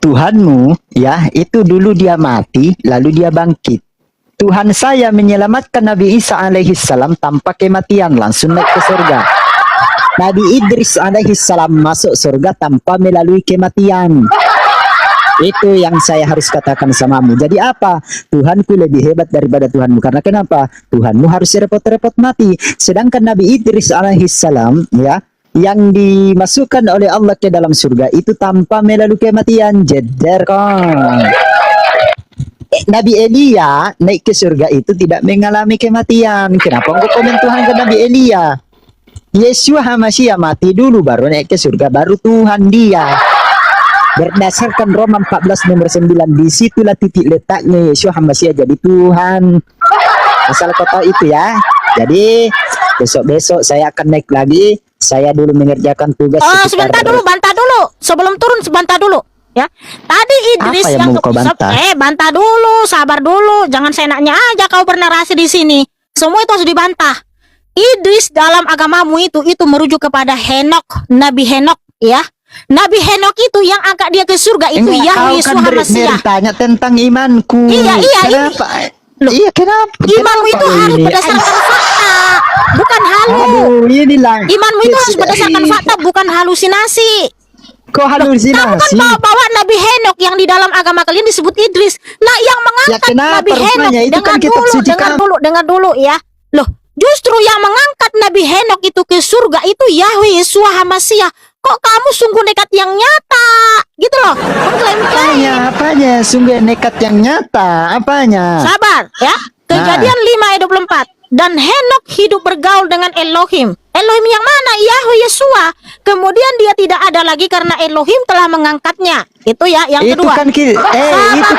Speaker 2: Tuhanmu ya itu dulu dia mati lalu dia bangkit. Tuhan saya menyelamatkan Nabi Isa alaihissalam tanpa kematian, langsung naik ke surga. Nabi Idris alaihissalam masuk surga tanpa melalui kematian. Itu yang saya harus katakan samamu. Jadi apa? Tuhanku lebih hebat daripada Tuhanmu. Karena kenapa? Tuhanmu harus repot-repot mati. Sedangkan Nabi Idris alaihissalam ya yang dimasukkan oleh Allah ke dalam surga itu tanpa melalui kematian. Jeder kong. Nabi Elia naik ke surga itu tidak mengalami kematian. Kenapa engkau komen Tuhan ke Nabi Elia? Yesus Hamasya mati dulu baru naik ke surga, baru Tuhan dia. Berdasarkan Roma 14 nomor 9, disitulah titik letaknya Yesus Hamasya jadi Tuhan. Asal kau tahu itu ya. Jadi besok-besok saya akan naik lagi. Saya dulu mengerjakan tugas.
Speaker 1: Sebentar dulu, bantah dulu. Sebelum turun sebentar dulu. Ya, tadi Idris
Speaker 2: apa yang mau kau bantah?
Speaker 1: Bantah dulu, sabar dulu, jangan seenaknya aja kau bernarasi di sini. Semua itu harus dibantah. Idris dalam agamamu itu merujuk kepada Henok, Nabi Henok, ya. Nabi Henok itu yang angkat dia ke surga itu Yahweh Yesus Hamasya.
Speaker 2: Bertanya tentang imanku.
Speaker 1: Iya,
Speaker 2: kenapa?
Speaker 1: Loh,
Speaker 2: iya, kenapa?
Speaker 1: Imanmu itu harus berdasarkan fakta, bukan halu. Imanmu itu harus berdasarkan fakta, bukan halusinasi.
Speaker 2: Kok halusinasi?
Speaker 1: Kamu kan bawa Nabi Henok yang di dalam agama kalian disebut Idris. Nah, yang mengangkat Nabi Henok, dengar dulu ya. Loh, justru yang mengangkat Nabi Henok itu ke surga itu Yahweh Yesus Hamasya. Kok kamu sungguh nekat yang nyata, gitu loh? Mengklaim-klaim.
Speaker 2: Apanya? Sungguh nekat yang nyata. Apanya?
Speaker 1: Sabar, ya. Kejadian 5 ayat 24. Dan Henok hidup bergaul dengan Elohim. Elohim yang mana? Yahweh Yesua. Kemudian dia tidak ada lagi karena Elohim telah mengangkatnya. Itu ya, yang
Speaker 2: itu
Speaker 1: kedua.
Speaker 2: Kan itu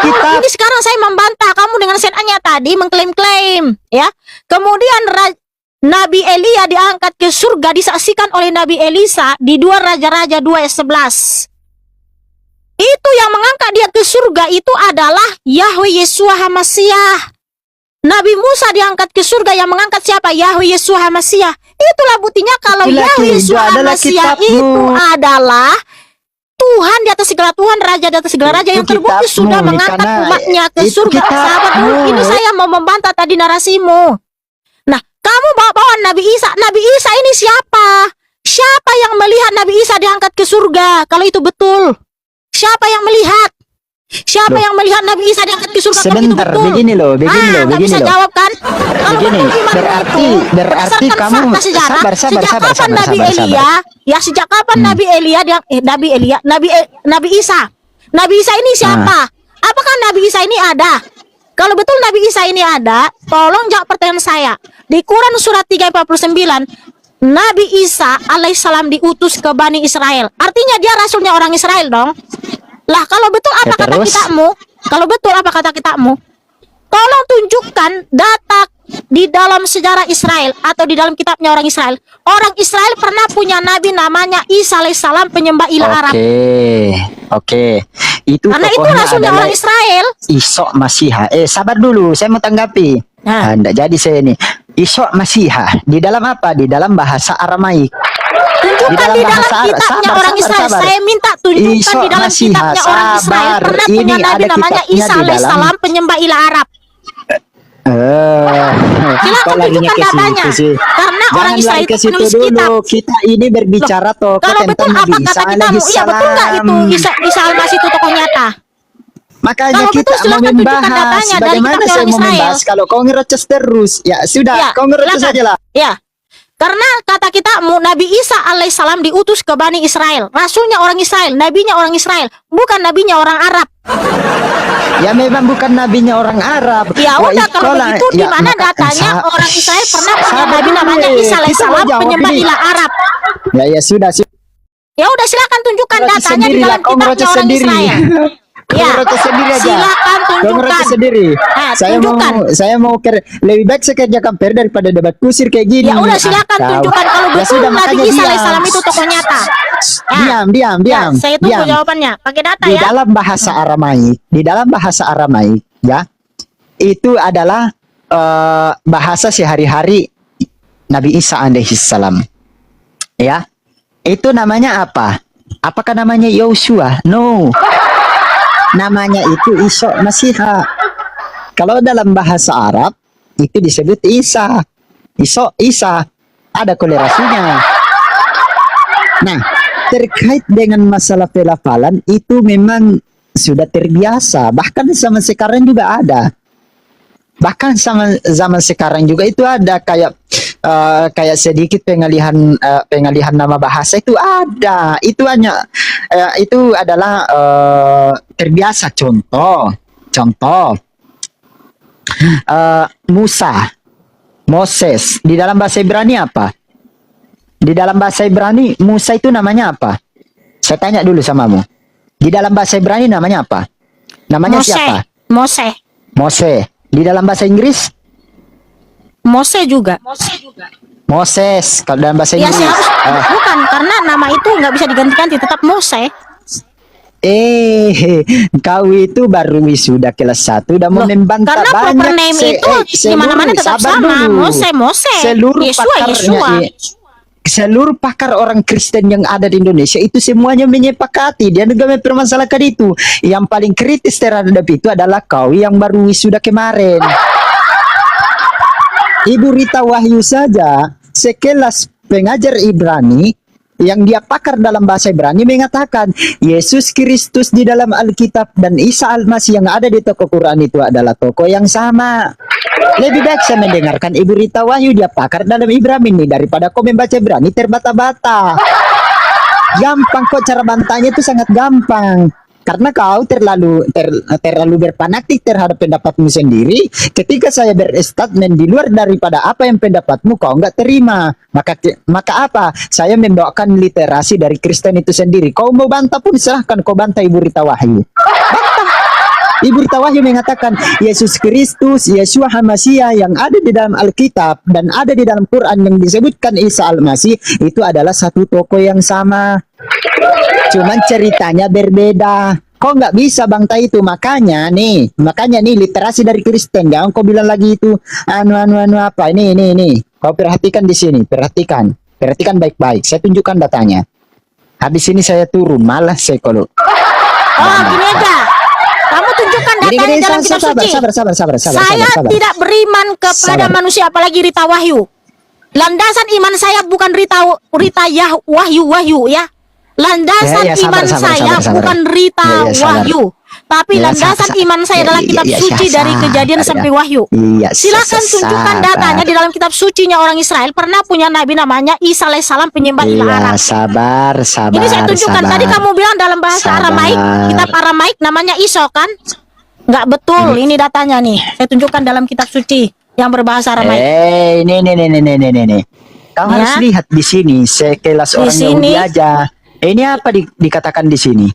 Speaker 2: kita.
Speaker 1: Ini sekarang saya membantah kamu dengan senanya tadi mengklaim-klaim, ya. Kemudian Nabi Elia diangkat ke surga disaksikan oleh Nabi Elisa di 2 Raja-Raja 2 ayat 11. Itu yang mengangkat dia ke surga itu adalah Yahweh Yesua Hamasya. Nabi Musa diangkat ke surga, yang mengangkat siapa? Yahweh Yesus Hamasya. Itulah buktinya kalau Yahweh Yesus Hamasya itu adalah Tuhan di atas segala Tuhan, Raja di atas segala Raja, yang terbukti sudah mengangkat umatnya ke surga. Sahabat dulu, ini saya mau membantah tadi narasimu. Nah, kamu bawa Nabi Isa. Nabi Isa ini siapa? Siapa yang melihat Nabi Isa diangkat ke surga? Kalau itu betul, siapa yang melihat? Siapa yang melihat Nabi Isa diangkat ke surga?
Speaker 2: Sebentar, begini loh.
Speaker 1: Nggak bisa jawab kan?
Speaker 2: Begini, berarti kamu sabar.
Speaker 1: Sejak kapan Nabi Elia? Ya, sejak kapan Nabi Isa? Nabi Isa ini siapa? Apakah Nabi Isa ini ada? Kalau betul Nabi Isa ini ada, tolong jawab pertanyaan saya. Di Quran surat 3:49, Nabi Isa alaihissalam diutus ke Bani Israel. Artinya dia rasulnya orang Israel dong. Lah, kalau betul apa kata kitamu? Kalau betul apa kata kitamu? Tolong tunjukkan data di dalam sejarah Israel atau di dalam kitabnya orang Israel. Orang Israel pernah punya nabi namanya Isa alaihissalam, penyembah ilah Arab.
Speaker 2: Oke. Itu
Speaker 1: karena itu rasulnya orang Israel.
Speaker 2: Isok Masiha. Sabar dulu, saya mau tanggapi. Nggak jadi saya ini. Isok Masiha di dalam apa? Di dalam bahasa Aramaik.
Speaker 1: Tunjukkan di dalam kitabnya orang Israel. Saya minta tunjukkan di dalam kitabnya orang Israel pernah punya nabi namanya Isa alaihissalam, penyembah ilah Arab. Silakan tunjukkan datanya. Karena orang Israel itu penulis kitab.
Speaker 2: Kita ini berbicara
Speaker 1: kalau betul apa kata kitamu? Iya, betul nggak itu Isa almasih itu tokoh nyata?
Speaker 2: Makanya kalau kita mau membahas bagaimana saya mau membahas. Kalau kau ngerocos terus, ya sudah, kau ngerocos saja lah.
Speaker 1: Ya. Karena kata kitamu Nabi Isa alaihissalam diutus ke Bani Israel. Rasulnya orang Israel, nabinya orang Israel, bukan nabinya orang Arab.
Speaker 2: Ya memang bukan nabinya orang Arab.
Speaker 1: Ya udah, kalau begitu di mana datanya orang Israel pernah punya nabi namanya Isa alaihissalam, penyembah ilah Arab.
Speaker 2: Ya sudah.
Speaker 1: Ya udah, silakan tunjukkan datanya di dalam kitabnya orang Israel. Ya, silakan tunjukkan.
Speaker 2: Sendiri. Saya mau lebih baik saya kerjakan PR daripada debat kusir kayak gini.
Speaker 1: Ya udah, silakan tunjukkan kalau betul Nabi Isa alaihissalam itu tokoh nyata.
Speaker 2: Diam.
Speaker 1: Saya tunggu jawabannya. Pakai data
Speaker 2: ya.
Speaker 1: Di
Speaker 2: dalam bahasa Aramaik, ya, itu adalah bahasa sehari-hari Nabi Isa alaihissalam. Ya, itu namanya apa? Apakah namanya Yosua? No. Namanya itu Isok Masiha. Kalau dalam bahasa Arab itu disebut Isa. Isa. Ada kolerasinya. Nah, terkait dengan masalah pelafalan itu memang sudah terbiasa. Bahkan zaman sekarang juga ada. Bahkan zaman sekarang juga itu ada kayak kayak sedikit pengalihan nama bahasa itu ada. Itu hanya itu adalah terbiasa. Contoh Musa, Moses. Di dalam bahasa Ibrani apa? Di dalam bahasa Ibrani Musa itu namanya apa? Saya tanya dulu samamu. Di dalam bahasa Ibrani namanya apa? Namanya siapa? Mose. Di dalam bahasa Inggris?
Speaker 1: Mose juga.
Speaker 2: Moses. Kalau dalam bahasa
Speaker 1: Ya
Speaker 2: Inggris.
Speaker 1: bukan, karena nama itu nggak bisa diganti-ganti, tetap Mose.
Speaker 2: Kau itu baru wisuda kelas 1 udah mau membantah
Speaker 1: Karena
Speaker 2: banyak.
Speaker 1: proper name itu di mana-mana tetap sama. Mose.
Speaker 2: Seluruh
Speaker 1: Yesua.
Speaker 2: Seluruh pakar orang Kristen yang ada di Indonesia itu semuanya menyepakati, dia juga mempermasalahkan itu. Yang paling kritis terhadap itu adalah kau yang baru wisuda kemarin. Ibu Rita Wahyu saja sekelas pengajar Ibrani yang dia pakar dalam bahasa Ibrani mengatakan Yesus Kristus di dalam Alkitab dan Isa Al-Masih yang ada di toko Quran itu adalah toko yang sama. Lebih baik saya mendengarkan Ibu Rita Wahyu, dia pakar dalam Ibrani ini, daripada kau membaca Ibrani terbata-bata. Gampang kok, cara bantahnya itu sangat gampang. Karena kau terlalu berfanatik terhadap pendapatmu sendiri. Ketika saya berstatement di luar daripada apa yang pendapatmu, kau nggak terima. Maka apa? Saya membawakan literasi dari Kristen itu sendiri. Kau mau bantah pun silahkan, kau bantah Ibu Rita Wahyu. Bantah. Ibu Rita Wahyu mengatakan Yesus Kristus, Yesua HaMasyiah yang ada di dalam Alkitab dan ada di dalam Quran yang disebutkan Isa Al-Masih itu adalah satu toko yang sama. Cuman ceritanya berbeda. Kok nggak bisa bantah itu? Makanya nih literasi dari Kristen. Jangan kau bilang lagi itu anu apa ini. Kau perhatikan di sini, perhatikan baik-baik. Saya tunjukkan datanya. Habis ini saya turun, malah saya kalau.
Speaker 1: Gini aja. Kamu tunjukkan datanya dalam kitab suci.
Speaker 2: Sabar.
Speaker 1: Saya tidak beriman kepada manusia, apalagi Rita Wahyu. Landasan iman saya bukan Rita Wahyu ya. Landasan iman saya bukan Rita Wahyu, tapi landasan iman saya adalah kitab suci dari Kejadian sampai Wahyu. Silakan tunjukkan datanya di dalam kitab sucinya orang Israel pernah punya nabi namanya Isa alaihissalam, penyembah ilah Arab.
Speaker 2: Sabar.
Speaker 1: Ini saya tunjukkan. Tadi kamu bilang dalam bahasa Aramaik, kitab Aramaik namanya Iso kan? Nggak betul. Ini datanya nih. Saya tunjukkan dalam kitab suci yang berbahasa Aramaik.
Speaker 2: Ini. Kau harus lihat di sini sekelas orang Yahudi aja. Ini apa dikatakan di sini?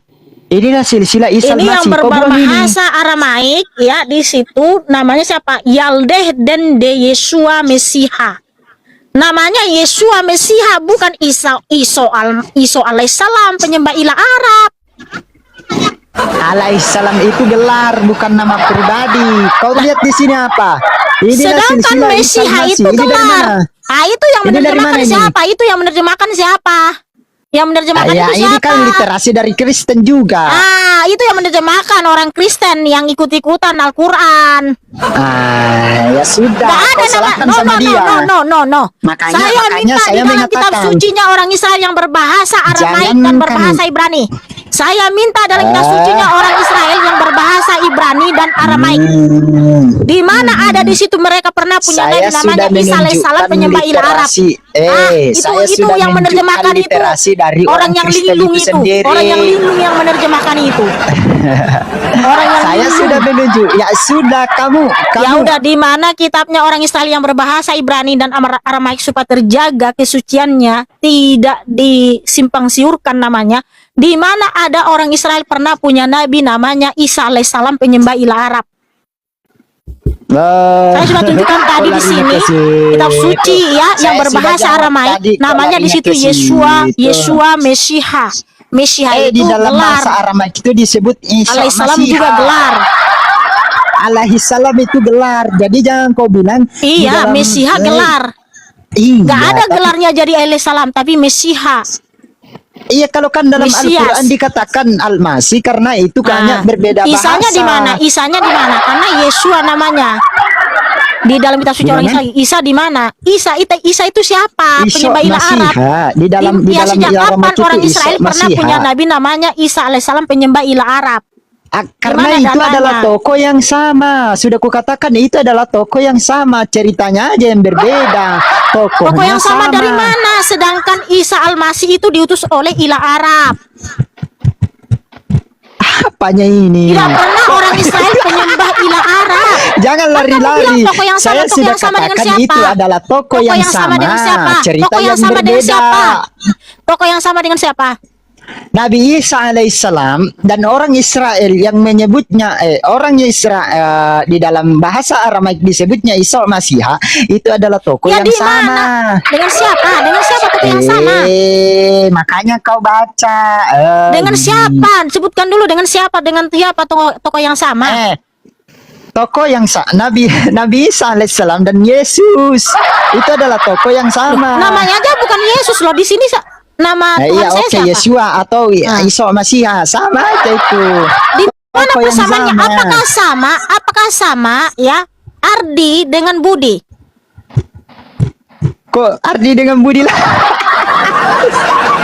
Speaker 2: Inilah silsilah Isa
Speaker 1: Ini yang berbahasa Aramaik ya, di situ namanya siapa? Yaldeh dan de Yesua Mesiha. Namanya Yesua Mesiha, bukan Iso alaihissalam, penyembah ilah Arab.
Speaker 2: Alaihissalam itu gelar, bukan nama pribadi. Kau lihat di sini apa?
Speaker 1: Sedangkan Mesiha itu gelar. Itu yang menerjemahkan siapa? Itu yang menerjemahkan siapa? Yang menerjemahkan itu siapa?
Speaker 2: Ini kan literasi dari Kristen juga.
Speaker 1: Itu yang menerjemahkan orang Kristen yang ikut-ikutan Al-Quran.
Speaker 2: Ya sudah.
Speaker 1: Gak ada nama. No. Saya minta di dalam kitab sucinya orang Israel yang berbahasa Aramaik dan berbahasa Ibrani. Saya minta dalam kitab sucinya orang Israel yang berbahasa Ibrani dan Aramaik. Di mana ada di situ mereka pernah punya nabi namanya Isa alaihissalam, penyembah ilah Arab. Itu yang menerjemahkan itu. Orang yang linglung itu. Orang yang linglung yang menerjemahkan itu.
Speaker 2: Saya sudah menunjuk. Ya sudah, kamu.
Speaker 1: Ya udah, di mana kitabnya orang Israel yang berbahasa Ibrani dan Aramaik supaya terjaga kesuciannya, tidak disimpang siurkan namanya. Di mana ada orang Israel pernah punya nabi namanya Isa alaihissalam, penyembah ilah Arab. Saya sudah tunjukkan tadi di sini kitab suci ya yang berbahasa Aramaik, namanya di situ Yesua Mesiha. Mesiha itu
Speaker 2: di dalam
Speaker 1: gelar.
Speaker 2: bahasa Aramaik itu disebut Isa
Speaker 1: alaihissalam juga gelar.
Speaker 2: Alaihissalam itu gelar. Jadi jangan kau bilang
Speaker 1: Mesiha gelar. Gak ada gelarnya jadi alaihissalam, tapi Mesiha.
Speaker 2: Iya, kalau kan dalam Al-Quran dikatakan Al-Masih karena itu hanya berbeda bahasa.
Speaker 1: Isanya di mana? Isanya di mana? Karena Yesua namanya. Di dalam kitab suci orang Israel, Isa di mana? Isa itu siapa? Penyembah ilah Arab.
Speaker 2: Di dalam
Speaker 1: sejak kapan orang
Speaker 2: itu
Speaker 1: Israel pernah punya nabi namanya Isa alaihissalam, penyembah ilah Arab?
Speaker 2: Karena
Speaker 1: Gimana
Speaker 2: itu
Speaker 1: datanya?
Speaker 2: adalah toko yang sama. Sudah kukatakan itu adalah toko yang sama. Ceritanya aja yang berbeda.
Speaker 1: Toko
Speaker 2: Tokohnya
Speaker 1: yang sama dari mana? Sedangkan Isa Al-Masih itu diutus oleh ilah Arab.
Speaker 2: Apanya ini?
Speaker 1: Tidak pernah orang Israel penyembah ilah Arab.
Speaker 2: Jangan lari-lari.
Speaker 1: Toko yang sama,
Speaker 2: Saya
Speaker 1: toko
Speaker 2: sudah
Speaker 1: yang sama dengan
Speaker 2: katakan
Speaker 1: siapa?
Speaker 2: itu adalah toko yang sama.
Speaker 1: dengan siapa?
Speaker 2: Cerita
Speaker 1: Toko yang
Speaker 2: yang
Speaker 1: sama dengan
Speaker 2: berbeda.
Speaker 1: siapa? Toko yang sama dengan siapa?
Speaker 2: Nabi Isa alaihissalam dan orang Israel yang menyebutnya orang Israel di dalam bahasa Aramaik disebutnya Isa Masih itu adalah toko
Speaker 1: Ya
Speaker 2: yang
Speaker 1: di
Speaker 2: sama.
Speaker 1: mana? Dengan siapa? Dengan siapa toko yang sama?
Speaker 2: Makanya kau baca.
Speaker 1: Dengan siapa? Sebutkan dulu dengan siapa? Dengan siapa toko yang sama?
Speaker 2: Toko yang Nabi Isa alaihissalam dan Yesus itu adalah toko yang sama.
Speaker 1: Namanya aja bukan Yesus loh. Di sini nama Tuhan
Speaker 2: Iya,
Speaker 1: saya
Speaker 2: oke,
Speaker 1: siapa?
Speaker 2: Yesua atau Isa Masih sama aja itu.
Speaker 1: Di mana
Speaker 2: Toko yang
Speaker 1: persamaannya?
Speaker 2: sama.
Speaker 1: Apakah sama? Apakah sama ya? Ardi dengan Budi.
Speaker 2: Kok Ardi dengan Budi lah?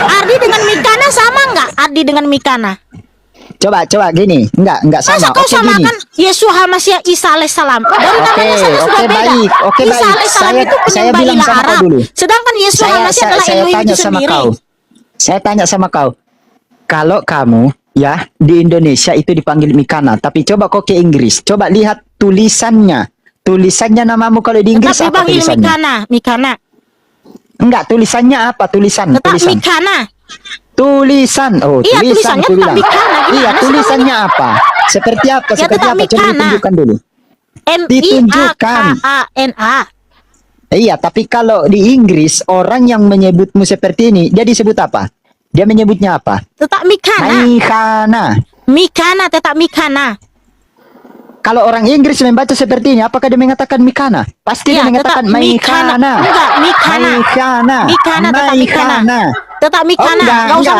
Speaker 1: Ardi dengan Mikana sama nggak? Ardi dengan Mikana.
Speaker 2: Coba gini, enggak sama.
Speaker 1: Masa kau
Speaker 2: Oke, gini.
Speaker 1: samakan Yesus Hamasiah Isa alaihissalam? Dari namanya saja sudah
Speaker 2: oke,
Speaker 1: beda.
Speaker 2: baik, oke,
Speaker 1: Isa
Speaker 2: baik.
Speaker 1: alaihissalam itu
Speaker 2: Saya
Speaker 1: penyembah
Speaker 2: bilang
Speaker 1: ilah
Speaker 2: sama kau
Speaker 1: Arab.
Speaker 2: dulu.
Speaker 1: Sedangkan Yesus Hamasiah adalah
Speaker 2: Saya
Speaker 1: Elohim
Speaker 2: tanya
Speaker 1: itu
Speaker 2: sama
Speaker 1: sendiri.
Speaker 2: kau. Saya tanya sama kau. Kalau kamu ya di Indonesia itu dipanggil Mikana, tapi coba kau ke Inggris, coba lihat tulisannya. Tulisannya namamu kalau di Inggris
Speaker 1: Tetap
Speaker 2: apa
Speaker 1: dipanggil
Speaker 2: tulisannya?
Speaker 1: Mikana.
Speaker 2: Enggak, tulisannya apa? Tulisan.
Speaker 1: Tetap Mikana.
Speaker 2: Tulisan. Oh,
Speaker 1: Iya,
Speaker 2: tulisan
Speaker 1: tulisannya
Speaker 2: aku
Speaker 1: tetap
Speaker 2: bilang.
Speaker 1: Mikana. Gimana
Speaker 2: Iya,
Speaker 1: sih
Speaker 2: tulisannya apa? Seperti apa?
Speaker 1: Ya,
Speaker 2: Seperti
Speaker 1: tetap
Speaker 2: apa? Coba
Speaker 1: Mikana.
Speaker 2: ditunjukkan dulu. Ditunjukkan.
Speaker 1: Mikana.
Speaker 2: Iya, tapi kalau di Inggris orang yang menyebutmu seperti ini, dia disebut apa? Dia menyebutnya apa?
Speaker 1: Tetap Mikana.
Speaker 2: Mikana.
Speaker 1: Mikana, tetap Mikana.
Speaker 2: Kalau orang Inggris membaca seperti ini, apakah dia mengatakan Mikana? Pasti dia
Speaker 1: Iya,
Speaker 2: mengatakan
Speaker 1: tetap Mikana.
Speaker 2: Mikana.
Speaker 1: Enggak, Mikana.
Speaker 2: Mikana.
Speaker 1: Mikana, tetap Mikana.
Speaker 2: Mikana.
Speaker 1: Tetap Mikana.
Speaker 2: Oh, enggak,
Speaker 1: Nggak usah